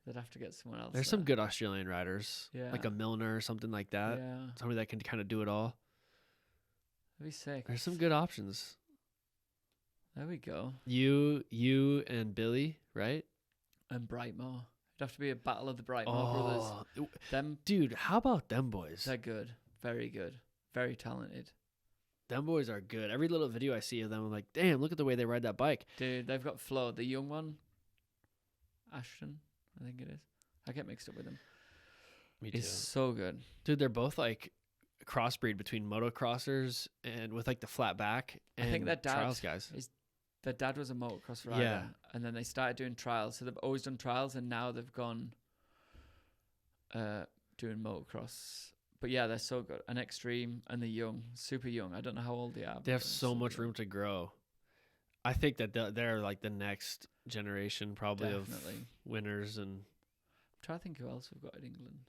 They'd have to get someone else.
There's some good Australian riders.
Yeah.
Like a Milner or something like that.
Yeah.
Somebody that can kind of do it all.
That'd be sick.
There's some good options.
There we go.
You and Billy, right?
And Brightmore. It'd have to be a battle of the Brightmore brothers. Them,
Dude, how about them boys?
they're good. Very good. Very talented.
Them boys are good. Every little video I see of them, I'm like, damn, look at the way they ride that bike.
Dude, they've got Flo, the young one. Ashton, I think it is. I get mixed up with them.
Me
He's so good.
Dude, they're both like a crossbreed between motocrossers and with like the flat back and
I think their dad
trials guys.
Their dad was a motocross rider.
Yeah.
And then they started doing trials. So they've always done trials and now they've gone doing motocross. But yeah, they're so good. And extreme and they're young, super young. I don't know how old they are.
They have
but
so much
good.
room to grow. I think that they're like the next generation probably
Definitely.
of winners. And
I'm trying to think who else we've got in England.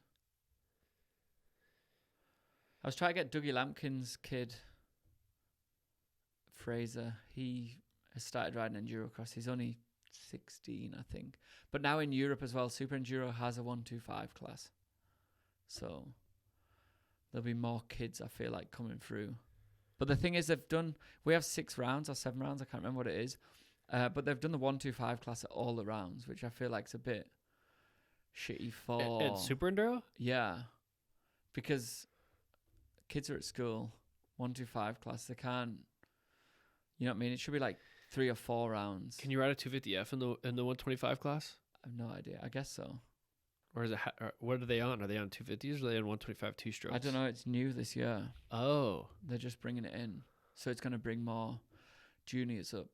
I was trying to get Dougie Lampkin's kid, Fraser. He has started riding EnduroCross. He's only 16, I think. But now in Europe as well, SuperEnduro has a 125 class. So there'll be more kids, I feel like, coming through. But the thing is, we have 6 rounds or 7 rounds, I can't remember what it is. But they've done the 125 class at all the rounds, which I feel like is a bit shitty for...
and Super Enduro?
Yeah. Because kids are at school, 125 class, they can't... You know what I mean? It should be like 3 or 4 rounds.
Can you ride a 250F in the 125 class?
I have no idea. I guess so.
Or is it what are they on? Are they on 250s or are they on 125 2-strokes?
I don't know. It's new this year.
Oh,
They're just bringing it in. So it's going to bring more juniors up.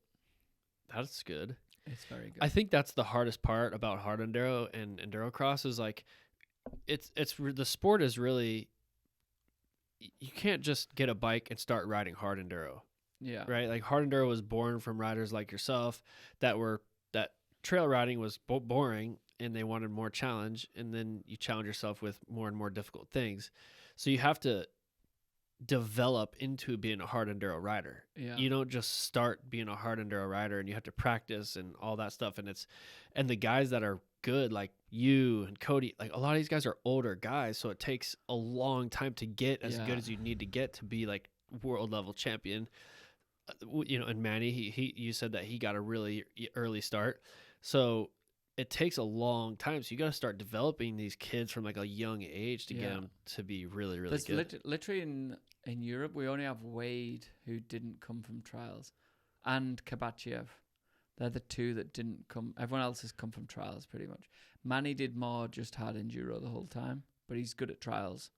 that's good.
It's very good.
I think that's the hardest part about hard enduro and EnduroCross is like the sport is really, you can't just get a bike and start riding hard enduro,
yeah.
right? Like hard enduro was born from riders like yourself that trail riding was boring and they wanted more challenge, and then you challenge yourself with more and more difficult things. So you have to develop into being a hard enduro rider.
Yeah.
You don't just start being a hard enduro rider, and you have to practice and all that stuff. And the guys that are good, like you and Cody, like a lot of these guys are older guys, so it takes a long time to get as good as you need to get to be like world level champion. You know, and Manny, you said that he got a really early start, so it takes a long time. So you got to start developing these kids from like a young age to get them to be really, really good.
Literally in Europe, we only have Wade, who didn't come from trials, and Kabachiev. They're the 2 that didn't come. Everyone else has come from trials pretty much. Manny did more just hard enduro the whole time, but he's good at trials.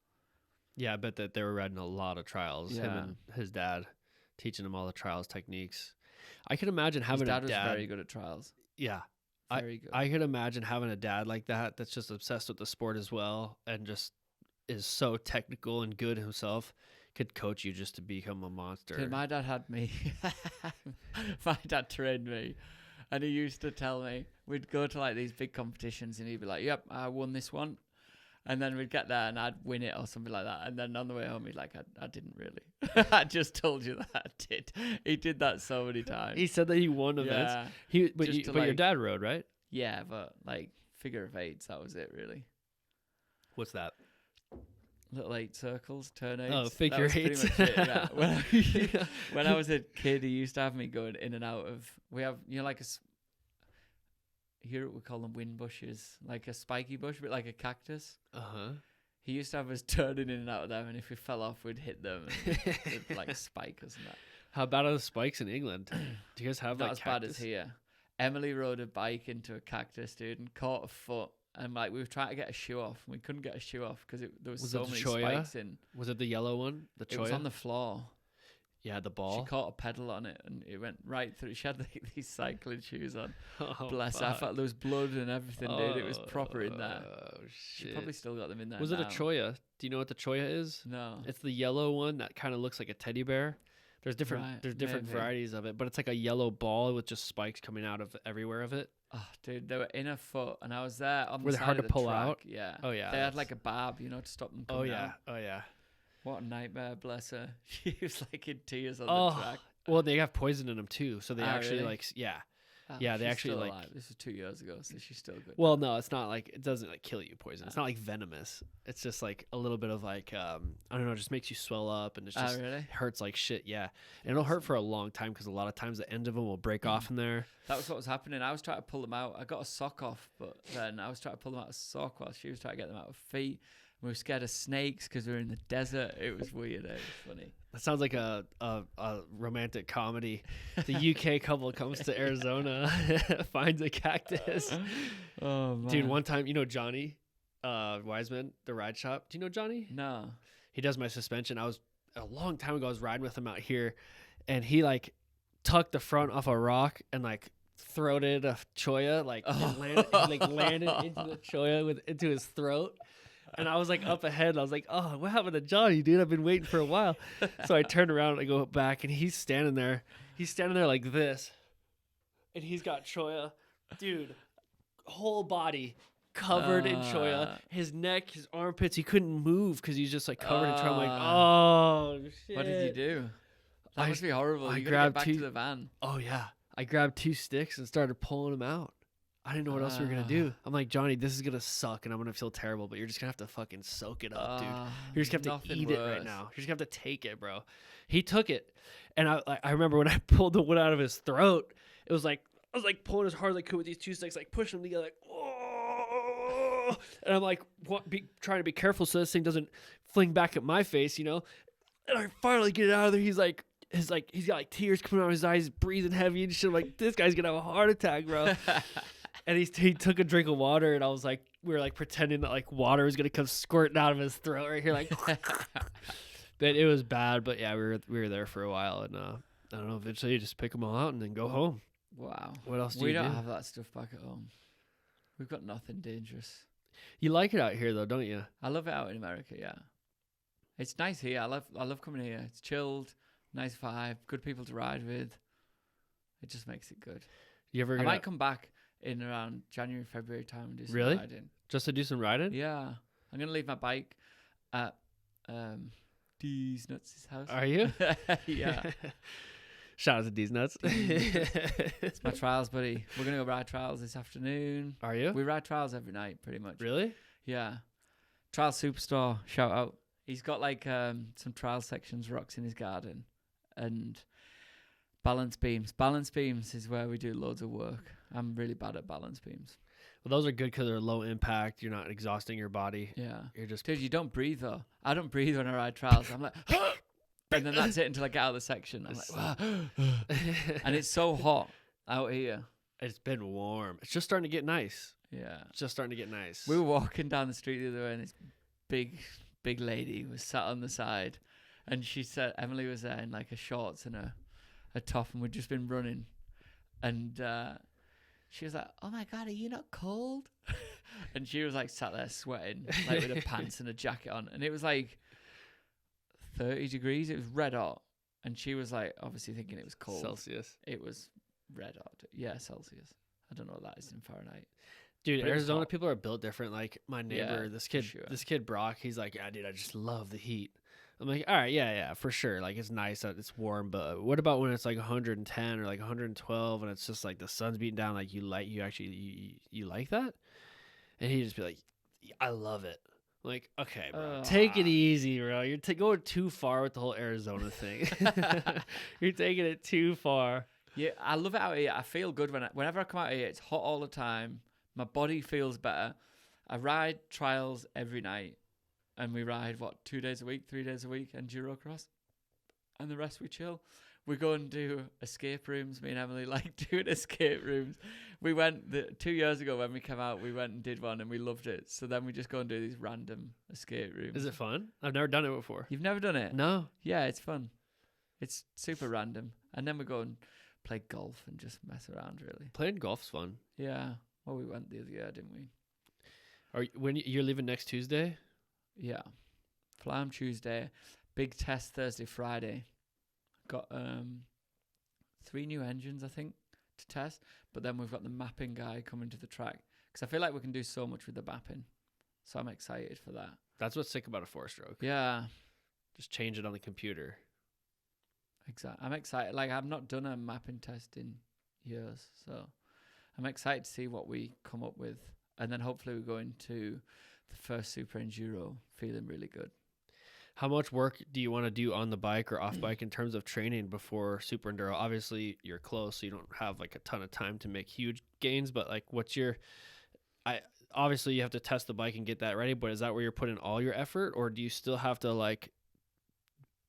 Yeah, I bet that they were riding a lot of trials. Him
Yeah.
and his dad teaching him all the trials techniques. I can imagine
His
having
dad
a
was
dad.
very good at trials.
Yeah,
Very good.
I could imagine having a dad like that that's just obsessed with the sport as well and just is so technical and good himself. Could coach you just to become a monster.
Dude, my dad had me. My dad trained me, and he used to tell me we'd go to like these big competitions, and he'd be like, "Yep, I won this one," and then we'd get there and I'd win it or something like that. And then on the way home, he'd like, "I didn't really. I just told you that I did." He did that so many times.
He said that he won events.
Yeah,
But
just to,
your
like-
dad rode, right?
yeah, but like figure of eights, that was it really.
What's that?
Little 8 circles, turn eights.
Oh,
That
figure
was pretty
eights.
much it, yeah. When I was a kid, he used to have me going in and out of. We have, like here we call them wind bushes, like a spiky bush, but like a cactus. He used to have us turning in and out of them, and if we fell off, we'd hit them and they'd like spike us and that.
How bad are the spikes in England? Do you guys have
Not
like
as bad as
cactus?
here. Emily rode a bike into a cactus, dude, and caught a foot. And like we were trying to get a shoe off, and we couldn't get a shoe off because there was
Was
so
it the
many
Choya?
spikes in.
Was it the yellow one? The
It was
Choya?
on the floor.
Yeah, the
She
ball.
caught a pedal on it, and it went right through. She had like, these cycling shoes on.
Oh,
Bless her. I
fuck.
felt there was blood and everything, dude. It was proper in there.
Oh
She
shit!
probably still got them in there.
Was it a
now.
Choya? Do you know what the Choya is?
No.
It's the yellow one that kind of looks like a teddy bear. There's different
Right,
there's different
maybe.
varieties of it, but it's like a yellow ball with just spikes coming out of everywhere of it.
Oh, dude, they were in her foot, and I was there on
Were
the
they
side
hard
of
to
the
pull
track.
out?
Yeah.
Oh yeah.
They had
that's-
like a barb, to stop them
Oh
coming
yeah.
out.
Oh yeah.
What a nightmare, bless her. She was like in tears on
Oh,
the track.
well, they have poison in them too, so they
Ah,
actually
really?
like yeah.
Oh,
Yeah, they
she's
actually,
still
like-
alive. This was 2 years ago, so she's still good.
Well, no, it's not like it doesn't like kill you poison. It's not like venomous. It's just like a little bit of like I don't know, it just makes you swell up and it's
Oh,
just
really?
hurts like shit. Yeah, and it'll hurt for a long time because a lot of times the end of them will break off in there.
That was what was happening. I was trying to pull them out. I got a sock off, but then I was trying to pull them out of sock while she was trying to get them out of feet. We were scared of snakes because we were in the desert. It was weird. It was funny.
That sounds like a romantic comedy. The UK couple comes to Arizona, finds a cactus.
Oh, man.
Dude, one time, Johnny Wiseman, the ride shop. Do you know Johnny?
No.
He does my suspension. I was a long time ago. I was riding with him out here, and he like tucked the front off a rock and like throated a choya, like and landed into the choya into his throat. And I was like up ahead. And I was like, "Oh, what happened to Johnny, dude? I've been waiting for a while." So I turned around and I go back, and he's standing there. He's standing there like this, and he's got choya, dude, whole body covered in choya. His neck, his armpits, he couldn't move because he's just like covered in choya. I'm like, "Oh shit!"
What did you do? That must be horrible.
I
You gotta
grabbed
get back
two-
to the van.
Oh yeah, I grabbed 2 sticks and started pulling them out. I didn't know what else we were gonna do. I'm like, Johnny, this is gonna suck, and I'm gonna feel terrible. But you're just gonna have to fucking soak it up, dude. You're just gonna have to
nothing
eat it right
worse.
now. You're just gonna have to take it, bro. He took it, and I remember when I pulled the wood out of his throat, it was like I was like pulling as hard as I could with these 2 sticks, like pushing them together, like oh, and I'm like trying to be careful so this thing doesn't fling back at my face, And I finally get it out of there. He's got like tears coming out of his eyes, breathing heavy and shit. I'm like, this guy's gonna have a heart attack, bro. And he took a drink of water, and I was like, we were like pretending that like water was gonna come squirting out of his throat right here, like. But it was bad. But yeah, we were there for a while, and I don't know. Eventually, you just pick them all out and then go home.
Wow.
What else do
We
you
don't
do?
have that stuff back at home. We've got nothing dangerous.
You like it out here, though, don't you?
I love it out in America, yeah. It's nice here. I love coming here. It's chilled, nice vibe, good people to ride with. It just makes it good.
You ever
I
gonna,
might come back in around January, February time and do some
Really?
riding.
just to do some riding?
Yeah. I'm going to leave my bike at D's Nuts' house.
Are you?
Yeah.
Shout out to D's Nuts.
It's my trials, buddy. We're going to go ride trials this afternoon.
Are you?
We ride trials every night, pretty much.
Really?
Yeah. Trial Superstore, shout out. He's got like some trial sections, rocks in his garden, and balance beams. Balance beams is where we do loads of work. I'm really bad at balance beams.
Well, those are good because they're low impact. You're not exhausting your body.
Yeah.
You're just
Dude, you don't breathe though. I don't breathe when I ride trials. I'm like, and then that's it until I get out of the section. I'm like, wow. And it's so hot out here.
It's been warm. It's just starting to get nice.
Yeah.
It's just starting to get nice.
We were walking down the street the other way, and this big big lady was sat on the side, and she said Emily was there in like a shorts and a top, and we'd just been running, and she was like, "Oh my God, are you not cold?" And she was like sat there sweating, like with her pants and a jacket on, and it was like 30 degrees. It was red hot, and she was like obviously thinking it was cold.
Celsius.
It was red hot. Yeah, Celsius. I don't know what that is in Fahrenheit.
Dude,
But it was
Arizona
hot.
people are built different. Like my neighbor,
Yeah,
this
for
kid,
sure.
this kid Brock, he's like, yeah, dude, I just love the heat. I'm like, all right, yeah, for sure. Like it's nice that it's warm, but what about when it's like 110 or like 112 and it's just like the sun's beating down? Like you like that? And he'd just be like, I love it. Like, okay, bro, take it easy, bro. You're going too far with the whole Arizona thing. You're taking it too far.
Yeah, I love it out here. I feel good whenever I come out here. It's hot all the time. My body feels better. I ride trials every night, and we ride 2 days a week, 3 days a week, EnduroCross, and the rest we chill. We go and do escape rooms. Me and Emily like doing escape rooms. We went 2 years ago when we came out. We went and did one, and we loved it. So then we just go and do these random escape rooms.
Is it fun? I've never done it before.
You've never done it?
No.
Yeah, it's fun. It's super random, and then we go and play golf and just mess around. Really.
Playing golf's fun.
Yeah. Well, we went the other year, didn't we?
When you're leaving next Tuesday?
Yeah. Fly on Tuesday. Big test Thursday, Friday. Got 3 new engines, I think, to test. But then we've got the mapping guy coming to the track. Because I feel like we can do so much with the mapping. So I'm excited for that.
That's what's sick about a 4-stroke.
Yeah.
Just change it on the computer.
Exactly. I'm excited. Like, I've not done a mapping test in years. So I'm excited to see what we come up with. And then hopefully we go into the first SuperEnduro feeling really good.
How much work do you want to do on the bike or off bike in terms of training before SuperEnduro? Obviously, you're close, so you don't have like a ton of time to make huge gains. But like, obviously you have to test the bike and get that ready. But is that where you're putting all your effort, or do you still have to like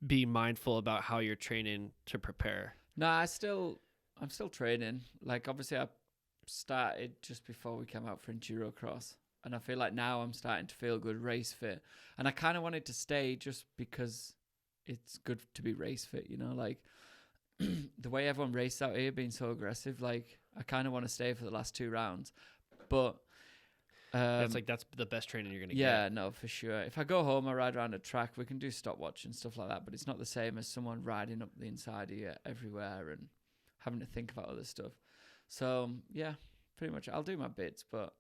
be mindful about how you're training to prepare?
No, I'm still training. Like, obviously, I started just before we came out for EnduroCross. And I feel like now I'm starting to feel good race fit. And I kind of wanted to stay just because it's good to be race fit, you know? Like, the way everyone raced out here being so aggressive, like, I kind of want to stay for the last 2 rounds. But that's the best training you're going to get. Yeah, no, for sure. If I go home, I ride around a track, we can do stopwatch and stuff like that. But it's not the same as someone riding up the inside here everywhere and having to think about other stuff. So, yeah, pretty much I'll do my bits, but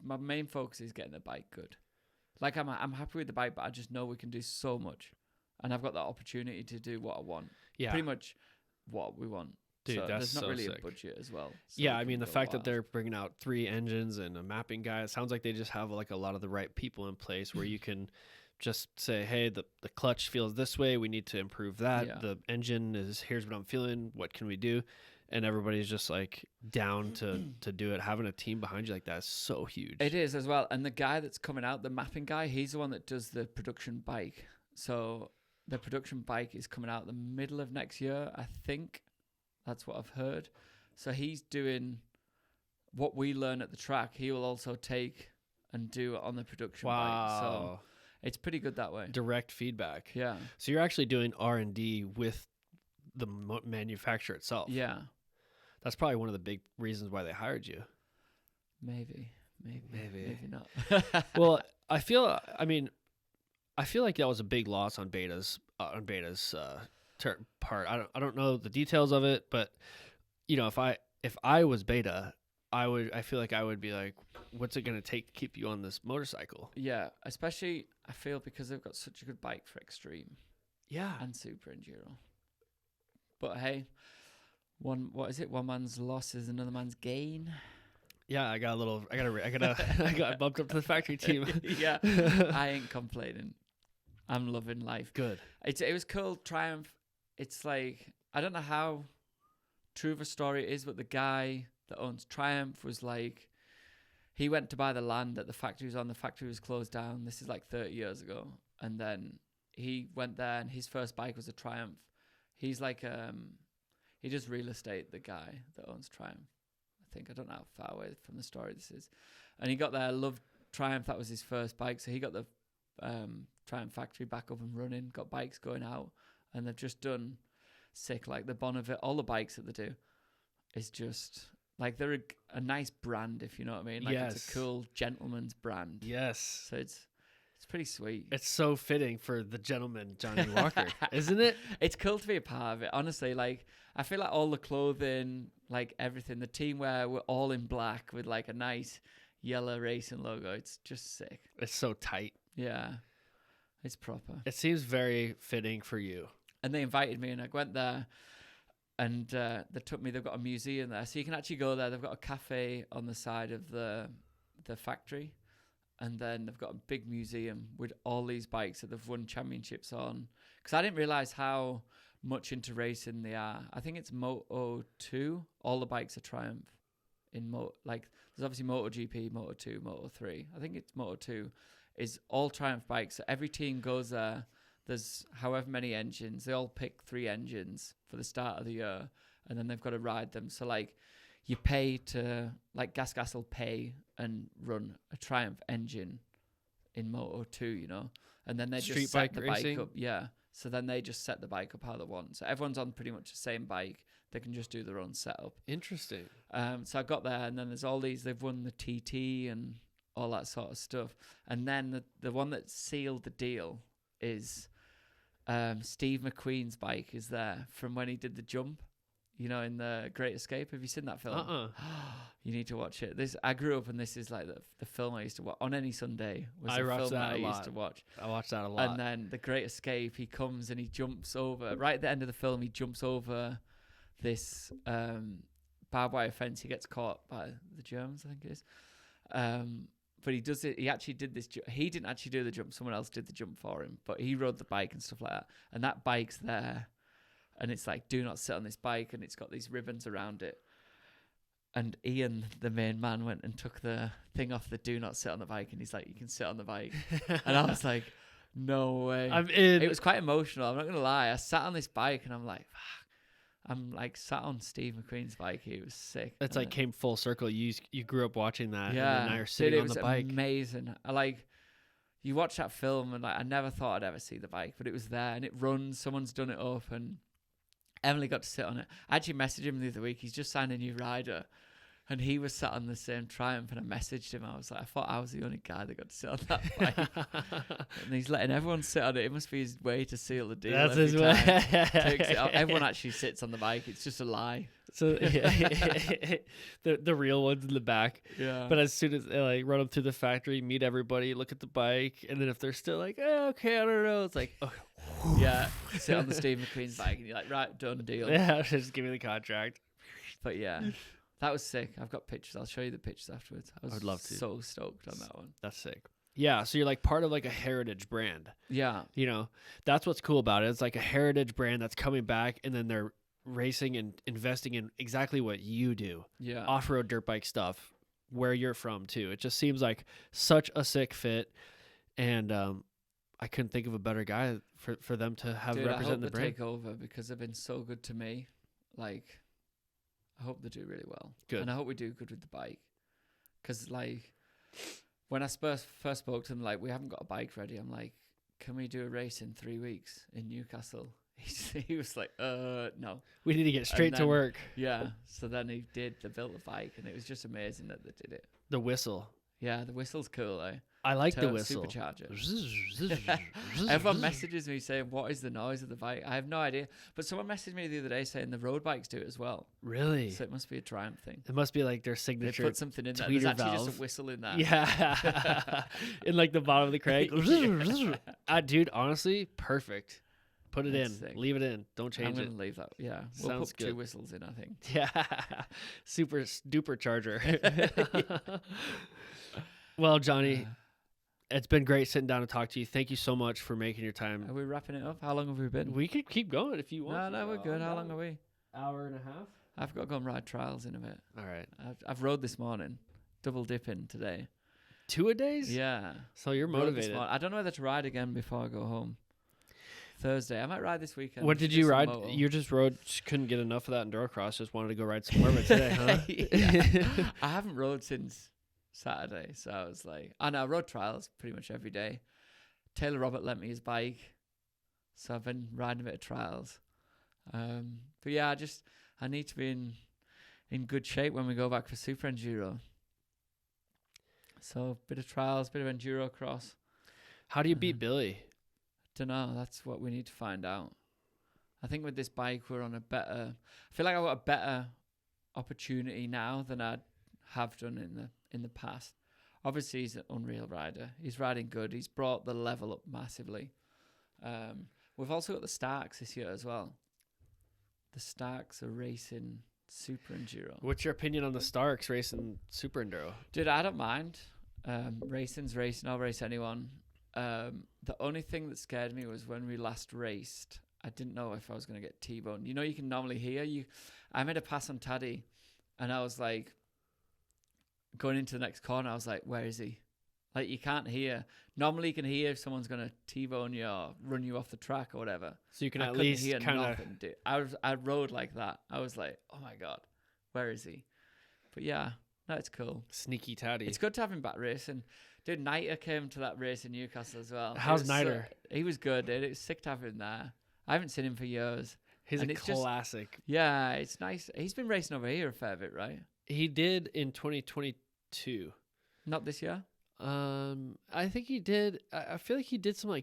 my main focus is getting the bike good. Like, I'm happy with the bike, but I just know we can do so much. And I've got that opportunity to do what I want. Yeah. Pretty much what we want.
Dude,
so
that's
there's not
so
really
sick.
A budget as well. So
yeah, I mean, the fact that they're bringing out 3 engines and a mapping guy, it sounds like they just have like a lot of the right people in place where you can just say, hey, the clutch feels this way. We need to improve that. Yeah. The engine here's what I'm feeling. What can we do? And everybody's just like down to do it. Having a team behind you like that is so huge.
It is as well. And the guy that's coming out, the mapping guy, he's the one that does the production bike. So the production bike is coming out the middle of next year, I think. That's what I've heard. So he's doing what we learn at the track. He will also take and do it on the production bike. So it's pretty good that way.
Direct feedback.
Yeah.
So you're actually doing R&D with the manufacturer itself.
Yeah.
That's probably one of the big reasons why they hired you.
Maybe not.
Well, I feel like that was a big loss on Beta's part. I don't know the details of it, but you know, if I was Beta, I feel like I would be like, what's it going to take to keep you on this motorcycle?
Yeah, especially I feel because they've got such a good bike for extreme.
Yeah.
And SuperEnduro. But hey, one man's loss is another man's gain.
Yeah, I got bumped up to the factory team.
Yeah, I ain't complaining. I'm loving life.
Good.
It was cool. Triumph. It's like, I don't know how true of a story it is, but the guy that owns Triumph was like, he went to buy the land that the factory was on. The factory was closed down. This is like 30 years ago. And then he went there and his first bike was a Triumph. He's like, he does real estate, the guy that owns Triumph. I don't know how far away from the story this is. And he got there, loved Triumph. That was his first bike. So he got the Triumph factory back up and running, got bikes going out, and they've just done sick. Like the Bonneville, all the bikes that they do is just like they're a nice brand, if you know what I mean. Like it's a cool gentleman's brand.
Yes.
So it's pretty sweet.
It's so fitting for the gentleman Jonny Walker, isn't it?
It's cool to be a part of it. Honestly, like I feel like all the clothing, like everything, the team wear, we're all in black with like a nice yellow racing logo. It's just sick.
It's so tight.
Yeah. It's proper.
It seems very fitting for you.
And they invited me, and I went there, and they took me. They've got a museum there, so you can actually go there. They've got a cafe on the side of the factory, and then they've got a big museum with all these bikes that they've won championships on. Because I didn't realize how much into racing they are. I think it's Moto 2. All the bikes are Triumph. Like there's obviously MotoGP, Moto 2, Moto 3. I think it's Moto 2. Is all Triumph bikes. So every team goes there. There's however many engines. They all pick 3 engines for the start of the year, and then they've got to ride them. So like you pay to, like Gas will pay and run a Triumph engine in Moto 2, you know, and then they just set the bike up. Yeah. So then they just set the bike up how they want. So everyone's on pretty much the same bike. They can just do their own setup.
Interesting.
So I got there, and then there's all these. They've won the TT and all that sort of stuff. And then the one that sealed the deal is Steve McQueen's bike is there from when he did the jump, you know, in the Great Escape. Have you seen that film? You need to watch it. I grew up, and this is like the film I used to watch on any Sunday. Was the film that I used to watch.
I watched that a lot.
And then the Great Escape, he comes and he jumps over, right at the end of the film, he jumps over this barbed wire fence. He gets caught by the Germans, I think it is. But he does it. He actually did this. He didn't actually do the jump. Someone else did the jump for him. But he rode the bike and stuff like that. And that bike's there, and it's like, do not sit on this bike, and it's got these ribbons around it. And Ian, the main man, went and took the thing off the do not sit on the bike, and he's like, you can sit on the bike. And I was like, no way.
I'm in.
It was quite emotional. I'm not gonna lie. I sat on this bike, and I'm like, fuck. I'm like sat on Steve McQueen's bike. He was sick.
It's like came full circle. You grew up watching that,
yeah,
and now you're sitting on the bike.
Amazing. You watch that film, and like I never thought I'd ever see the bike, but it was there, and it runs. Someone's done it up, and Emily got to sit on it. I actually messaged him the other week. He's just signed a new rider, and he was sat on the same Triumph, and I messaged him. I was like, I thought I was the only guy that got to sit on that bike. And he's letting everyone sit on it. It must be his way to seal the deal.
That's his way.
Takes it out. Everyone actually sits on the bike. It's just a lie.
So the real ones in the back.
Yeah.
But as soon as they like run up through the factory, meet everybody, look at the bike, and then if they're still like, okay, I don't know, it's like, okay.
Yeah, sit on the Steve McQueen's bike, and you're like, right, done, deal.
Yeah, just give me the contract.
But yeah. That was sick. I've got pictures. I'll show you the pictures afterwards. I
would love to.
So stoked on that one.
That's sick. Yeah, so you're like part of like a heritage brand.
Yeah.
You know, that's what's cool about it. It's like a heritage brand that's coming back, and then they're racing and investing in exactly what you do.
Yeah.
Off-road dirt bike stuff, where you're from too. It just seems like such a sick fit, and I couldn't think of a better guy for them to have represent the brand.
Take over because they've been so good to me. Like, I hope they do really well.
Good.
And I hope we do good with the bike. Because, like, when I first spoke to them, like, we haven't got a bike ready. I'm like, can we do a race in 3 weeks in Newcastle? He was like, no.
We need to get straight to work.
Yeah. So then they built the bike, and it was just amazing that they did it.
The whistle.
Yeah, the whistle's cool, though.
I like the whistle.
Supercharger. Everyone messages me saying, what is the noise of the bike? I have no idea. But someone messaged me the other day saying the road bikes do it as well.
Really?
So it must be a Triumph thing.
It must be like their signature.
They put something in there. There's actually just a whistle in there.
Yeah. In like the bottom of the crank. Dude, honestly, perfect. Put it in. Sick. Leave it in. Don't change it.
I'm going to leave that. Yeah. We'll put good. 2 whistles in, I think.
Yeah. Super duper charger. Well, Jonny, it's been great sitting down and talk to you. Thank you so much for making your time.
Are we wrapping it up? How long have we been?
We could keep going if you want.
No, we're good. How long are we?
Hour and a half.
I've got to go and ride trials in a bit.
All right.
I've rode this morning. Double dipping today.
2-a-days?
Yeah.
So you're motivated.
I don't know whether to ride again before I go home. Thursday. I might ride this weekend.
What did you ride? You just couldn't get enough of that EnduroCross. Just wanted to go ride some more of it today, huh?
Yeah. I haven't rode since Saturday, so I was like, I rode trials pretty much every day. Taylor Robert lent me his bike, so I've been riding a bit of trials. But yeah, I need to be in good shape when we go back for SuperEnduro. So bit of trials, bit of EnduroCross.
How do you beat Billy?
Don't know. That's what we need to find out. I think with this bike, we're on I feel like I've got a better opportunity now than I have done in the past. Obviously, he's an unreal rider. He's riding good. He's brought the level up massively. We've also got the Starks this year as well. The Starks are racing SuperEnduro.
What's your opinion on the Starks racing SuperEnduro?
Dude, I don't mind. Racing's racing. I'll race anyone. The only thing that scared me was when we last raced, I didn't know if I was going to get T-boned. You know, you can normally hear you. I made a pass on Taddy, and I was like, going into the next corner, I was like, where is he? Like, you can't hear. Normally, you can hear if someone's going to T-bone you or run you off the track or whatever.
So you can at least kind of...
I rode like that. I was like, oh my God, where is he? But yeah, no, it's cool.
Sneaky Taddy.
It's good to have him back racing. Dude, Niter came to that race in Newcastle as well.
How's Niter?
He was good, dude. It was sick to have him there. I haven't seen him for years.
He's a classic.
Yeah, it's nice. He's been racing over here a fair bit, right?
He did in 2022.
Not this year?
I think he did. I feel like he did some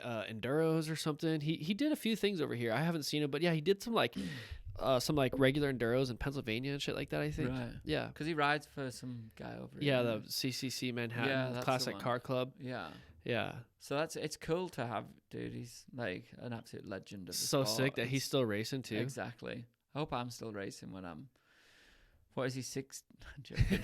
enduros or something. He did a few things over here. I haven't seen him, but yeah, he did some regular enduros in Pennsylvania and shit like that, I think.
Right.
Yeah.
Because he rides for some guy over here.
Yeah, the CCC Manhattan Classic Car Club.
Yeah.
Yeah.
So it's cool to have, dude. He's like an absolute legend of the
so
sport.
Sick that he's still racing too.
Exactly. I hope I'm still racing when I'm... What is he, 6? I'm joking.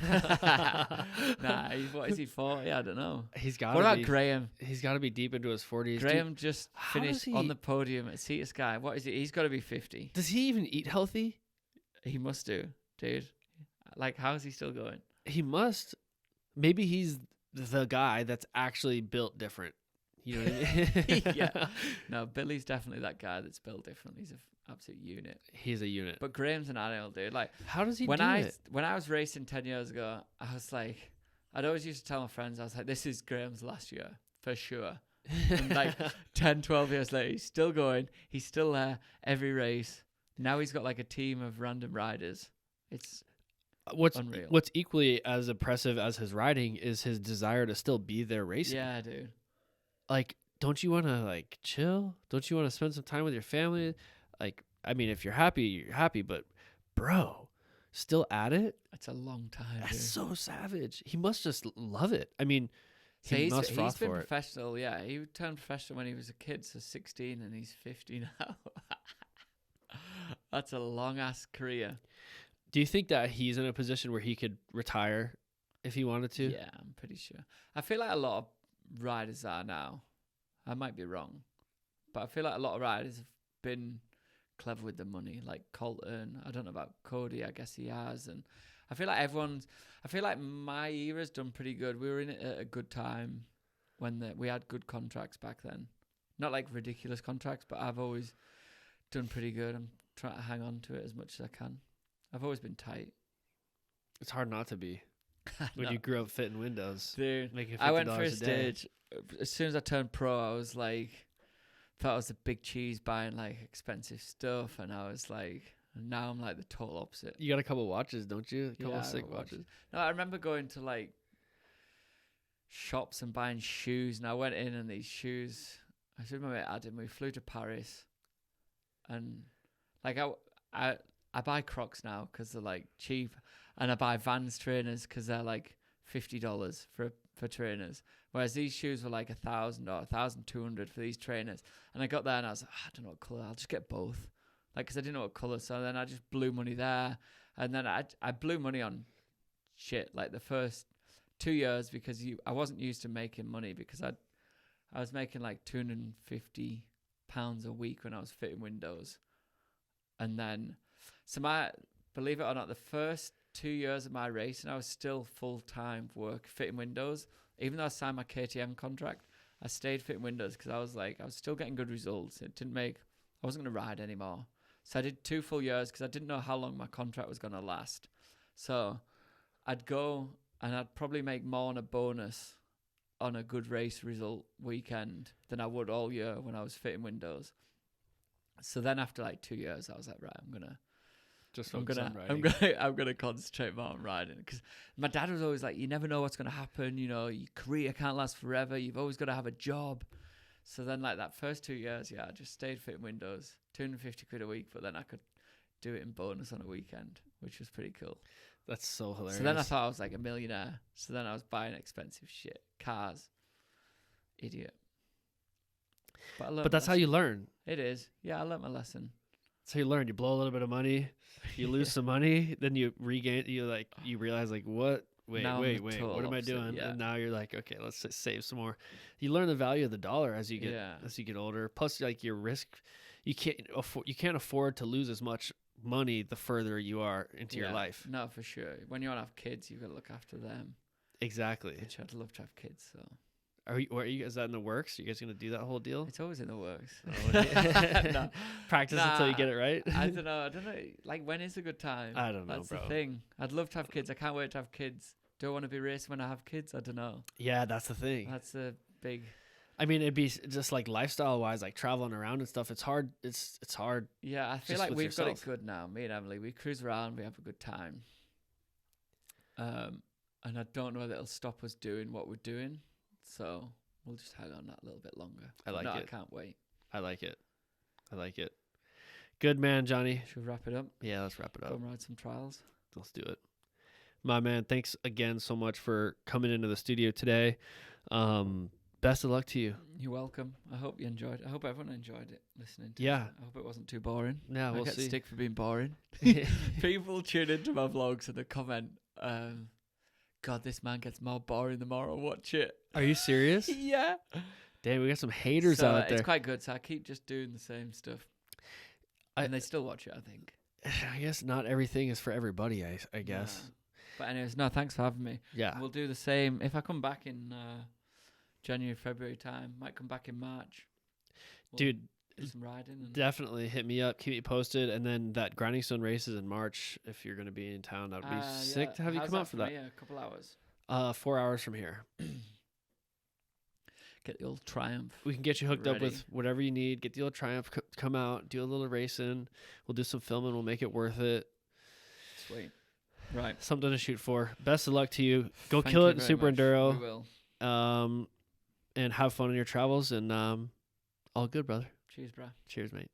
Nah, what is he, 40? I don't know.
What
about Graham?
He's got to be deep into his 40s.
Graham just finished on the podium at Sea to Sky. What is he? He's got to be 50.
Does he even eat healthy?
He must do, dude. Like, how is he still going?
He must. Maybe he's the guy that's actually built different. You know what I mean?
Yeah. No, Billy's definitely that guy that's built different. He's an absolute unit.
He's a unit.
But Graham's an animal, dude. Like,
how does he do it?
When I was racing 10 years ago, I was like, I'd always used to tell my friends, I was like, this is Graham's last year, for sure. And like 10, 12 years later, he's still going. He's still there every race. Now he's got like a team of random riders. It's unreal.
What's equally as impressive as his riding is his desire to still be there racing.
Yeah, dude.
Like, don't you want to like chill? Don't you want to spend some time with your family? Like, I mean, if you're happy, you're happy. But, bro, still at it?
That's a long time.
That's
dude.
so savage. He must just love it. I mean,
he's been professional. Yeah, he turned professional when he was a kid, so 16, and he's 50 now. That's a long ass career.
Do you think that he's in a position where he could retire if he wanted to?
Yeah, I'm pretty sure. I feel like a lot of riders are now. I might be wrong, but I feel like a lot of riders have been clever with the money, like Colton. I don't know about Cody. I guess he has, and I feel like my era's done pretty good. We were in it at a good time when we had good contracts back then. Not like ridiculous contracts, but I've always done pretty good. I'm trying to hang on to it as much as I can. I've always been tight.
It's hard not to be when you grew up fitting windows.
Dude,
making $50
I went for a
day.
stage. As soon as I turned pro, I was like, thought I was a big cheese buying like expensive stuff, and I was like, now I'm like the total opposite.
You got a couple watches, don't you? A couple sick watches.
No, I remember going to like shops and buying shoes, and I went in and these shoes. I was with my mate Adam. We flew to Paris, and like I buy Crocs now because they're like cheap, and I buy Vans trainers because they're like $50 for trainers. Whereas these shoes were like $1,000 or $1,200 for these trainers. And I got there and I was like, I don't know what colour. I'll just get both. Like, because I didn't know what colour. So then I just blew money there. And then I blew money on shit like the first 2 years because I wasn't used to making money because I was making like £250 a week when I was fitting windows. And then, believe it or not, the first 2 years of my racing, I was still full-time work fitting windows. Even though I signed my KTM contract, I stayed fitting windows because I was still getting good results. I wasn't going to ride anymore. So I did 2 full years because I didn't know how long my contract was going to last. So I'd go and I'd probably make more on a bonus on a good race result weekend than I would all year when I was fitting windows. So then after like 2 years, I was like, right, I'm gonna concentrate more on riding, because my dad was always like, you never know what's gonna happen. You know, your career can't last forever. You've always got to have a job. So then, like that first 2 years, I just stayed fitting windows, 250 quid a week, but then I could do it in bonus on a weekend, which was pretty cool.
That's so hilarious.
So then I thought I was like a millionaire. So then I was buying expensive shit, cars, idiot.
But that's how you learn.
It is. Yeah, I learned my lesson.
That's how you learn. You blow a little bit of money, you lose some money, then you regain. You realize like, what? Wait. What am I doing?
Yeah.
And now you're like, okay, let's save some more. You learn the value of the dollar as you get older. Plus, like your risk, you can't afford to lose as much money the further you are into your life.
No, for sure. When you want to have kids, you've got to look after them.
Exactly.
Which I'd love to have kids. So.
Is that in the works? Are you guys gonna do that whole deal?
It's always in the works.
No. Practice until you get it right.
I don't know. Like, when is a good time?
I don't know,
That's
bro.
the thing. I'd love to have kids. I can't wait to have kids. Do I want to be racing when I have kids? I don't know.
Yeah, that's the thing.
That's a big.
I mean, it'd be just like lifestyle wise, like traveling around and stuff. It's hard. It's hard.
Yeah, I feel like we've got it good now. Me and Emily, we cruise around. We have a good time. And I don't know whether it'll stop us doing what we're doing. So. We'll just hang on that a little bit longer. I can't wait.
I like it. Good man, Johnny.
Should we wrap it up?
Yeah, let's wrap it up.
Go and ride some trials.
Let's do it. My man, thanks again so much for coming into the studio today. Best of luck to you.
You're welcome. I hope you enjoyed it. I hope everyone enjoyed it listening to it.
Yeah.
I hope it wasn't too boring.
Yeah, we'll
I get
see.
stick for being boring. People tune into my vlogs and they comment, God, this man gets more boring the more I watch it.
Are you serious?
Yeah.
Damn, we got some haters out there.
It's quite good. So I keep just doing the same stuff. And they still watch it, I think.
I guess not everything is for everybody, I guess.
Yeah. But anyways, no, thanks for having me.
Yeah.
We'll do the same. If I come back in January, February time, might come back in March.
Dude.
Do some riding. And
definitely hit me up, keep me posted, and then that Grinding Stone race is in March. If you're going to be in town, that would be sick to have you come out for that.
Yeah, a couple hours.
4 hours from here.
Get the old Triumph.
We can get you hooked up with whatever you need. Get the old Triumph, come out, do a little racing. We'll do some filming. We'll make it worth it.
Sweet. Right.
Something to shoot for. Best of luck to you. Go kill it in Super Enduro.
We will.
And have fun in your travels. And all good, brother.
Cheers, bro.
Cheers, mate.